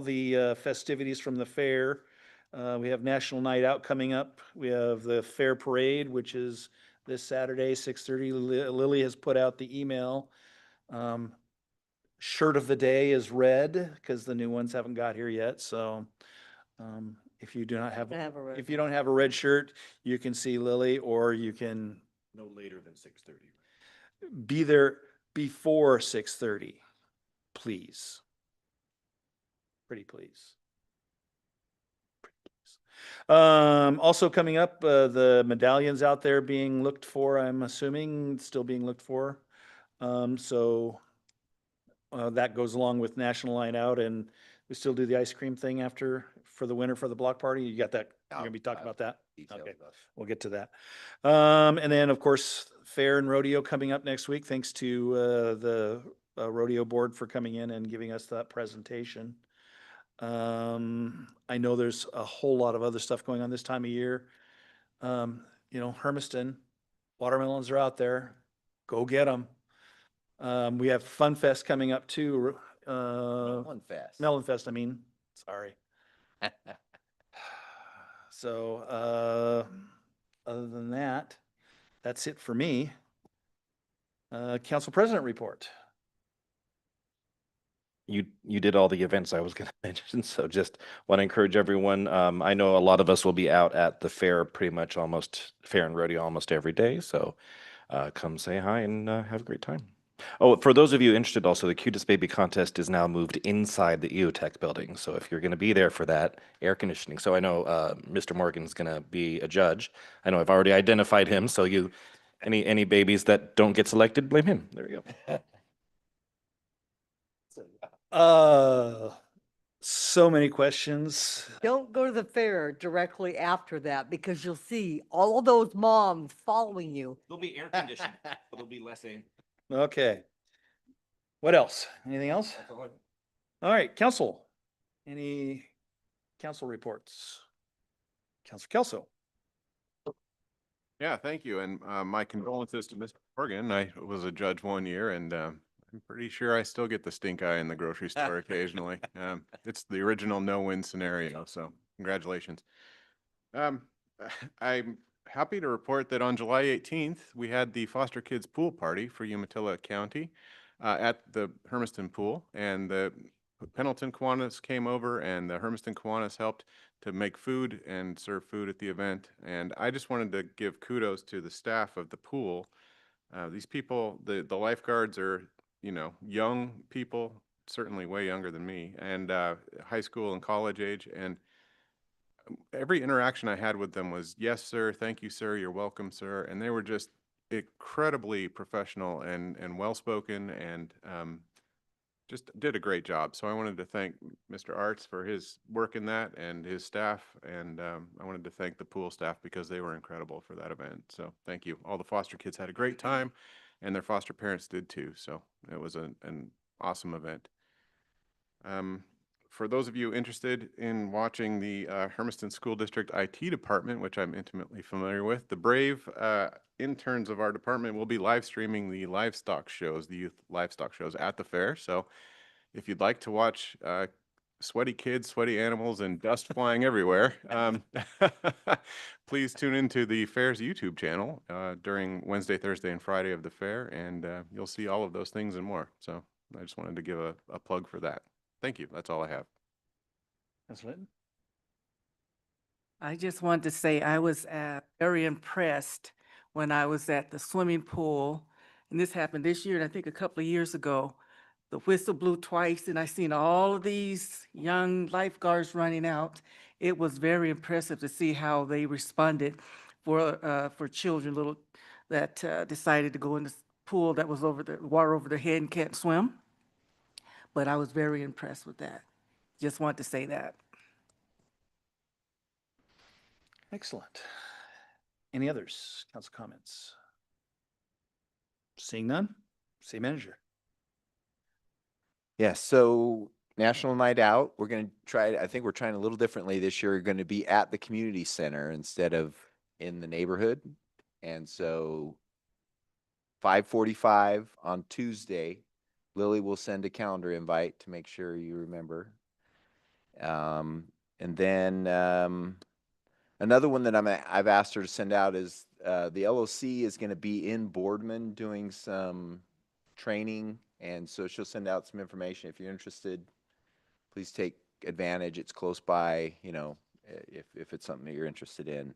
the festivities from the fair. We have National Night Out coming up. We have the fair parade, which is this Saturday, 6:30. Lily has put out the email. Shirt of the day is red because the new ones haven't got here yet. So, if you do not have, if you don't have a red shirt, you can see Lily, or you can No later than 6:30. be there before 6:30, please. Pretty please. Also coming up, the medallions out there being looked for, I'm assuming still being looked for. So that goes along with National Line Out, and we still do the ice cream thing for the winter for the block party. You got that? You're gonna be talking about that? Okay, we'll get to that. And then, of course, fair and rodeo coming up next week, thanks to the rodeo board for coming in and giving us that presentation. I know there's a whole lot of other stuff going on this time of year. You know, Hermiston, watermelons are out there. Go get them. We have Fun Fest coming up too. Melon Fest. Melon Fest, I mean, sorry. So, other than that, that's it for me. Council President report. You did all the events I was going to mention, so just want to encourage everyone. I know a lot of us will be out at the fair, pretty much almost fair and rodeo almost every day. So come say hi and have a great time. Oh, for those of you interested, also the cutest baby contest is now moved inside the EOTech building. So if you're going to be there for that, air conditioning. So I know Mr. Morgan's going to be a judge. I know I've already identified him. So any babies that don't get selected, blame him. There you go. So many questions. Don't go to the fair directly after that because you'll see all of those moms following you. There'll be air conditioning. There'll be less in. Okay. What else? Anything else? All right, council. Any council reports? Councilor Kelso. Yeah, thank you. And my condolences to Mr. Morgan. I was a judge one year, and I'm pretty sure I still get the stink eye in the grocery store occasionally. It's the original no-win scenario, so congratulations. I'm happy to report that on July 18th, we had the foster kids pool party for Umatilla County at the Hermiston pool, and the Pendleton Kiwanis came over, and the Hermiston Kiwanis helped to make food and serve food at the event. And I just wanted to give kudos to the staff of the pool. These people, the lifeguards are, you know, young people, certainly way younger than me, and high school and college age. And every interaction I had with them was, yes, sir, thank you, sir, you're welcome, sir. And they were just incredibly professional and well-spoken, and just did a great job. So I wanted to thank Mr. Arts for his work in that and his staff. And I wanted to thank the pool staff because they were incredible for that event. So thank you. All the foster kids had a great time, and their foster parents did too. So it was an awesome event. For those of you interested in watching the Hermiston School District IT department, which I'm intimately familiar with, the brave interns of our department will be live streaming the livestock shows, the youth livestock shows at the fair. So if you'd like to watch sweaty kids, sweaty animals, and dust flying everywhere, please tune into the fair's YouTube channel during Wednesday, Thursday, and Friday of the fair, and you'll see all of those things and more. So I just wanted to give a plug for that. Thank you. That's all I have. Ms. Linton? I just wanted to say I was very impressed when I was at the swimming pool, and this happened this year, and I think a couple of years ago. The whistle blew twice, and I seen all of these young lifeguards running out. It was very impressive to see how they responded for children that decided to go in the pool that was over the water over their head and can't swim. But I was very impressed with that. Just want to say that. Excellent. Any others? Council comments? Seeing none? City Manager. Yeah, so National Night Out, we're going to try, I think we're trying a little differently this year. We're going to be at the community center instead of in the neighborhood. And so 5:45 on Tuesday, Lily will send a calendar invite to make sure you remember. And then another one that I've asked her to send out is the LOC is going to be in Boardman doing some training. And so she'll send out some information. If you're interested, please take advantage. It's close by, you know, if it's something that you're interested in.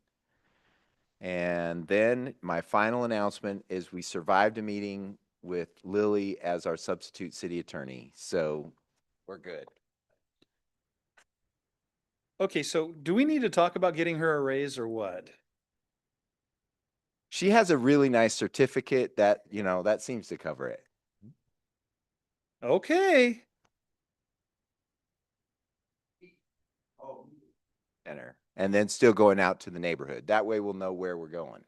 And then my final announcement is we survived a meeting with Lily as our substitute city attorney. So we're good. Okay, so do we need to talk about getting her a raise or what? She has a really nice certificate that, you know, that seems to cover it. Okay. And then still going out to the neighborhood. That way we'll know where we're going.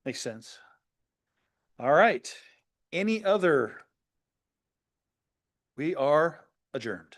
Makes sense. All right. Any other We are adjourned.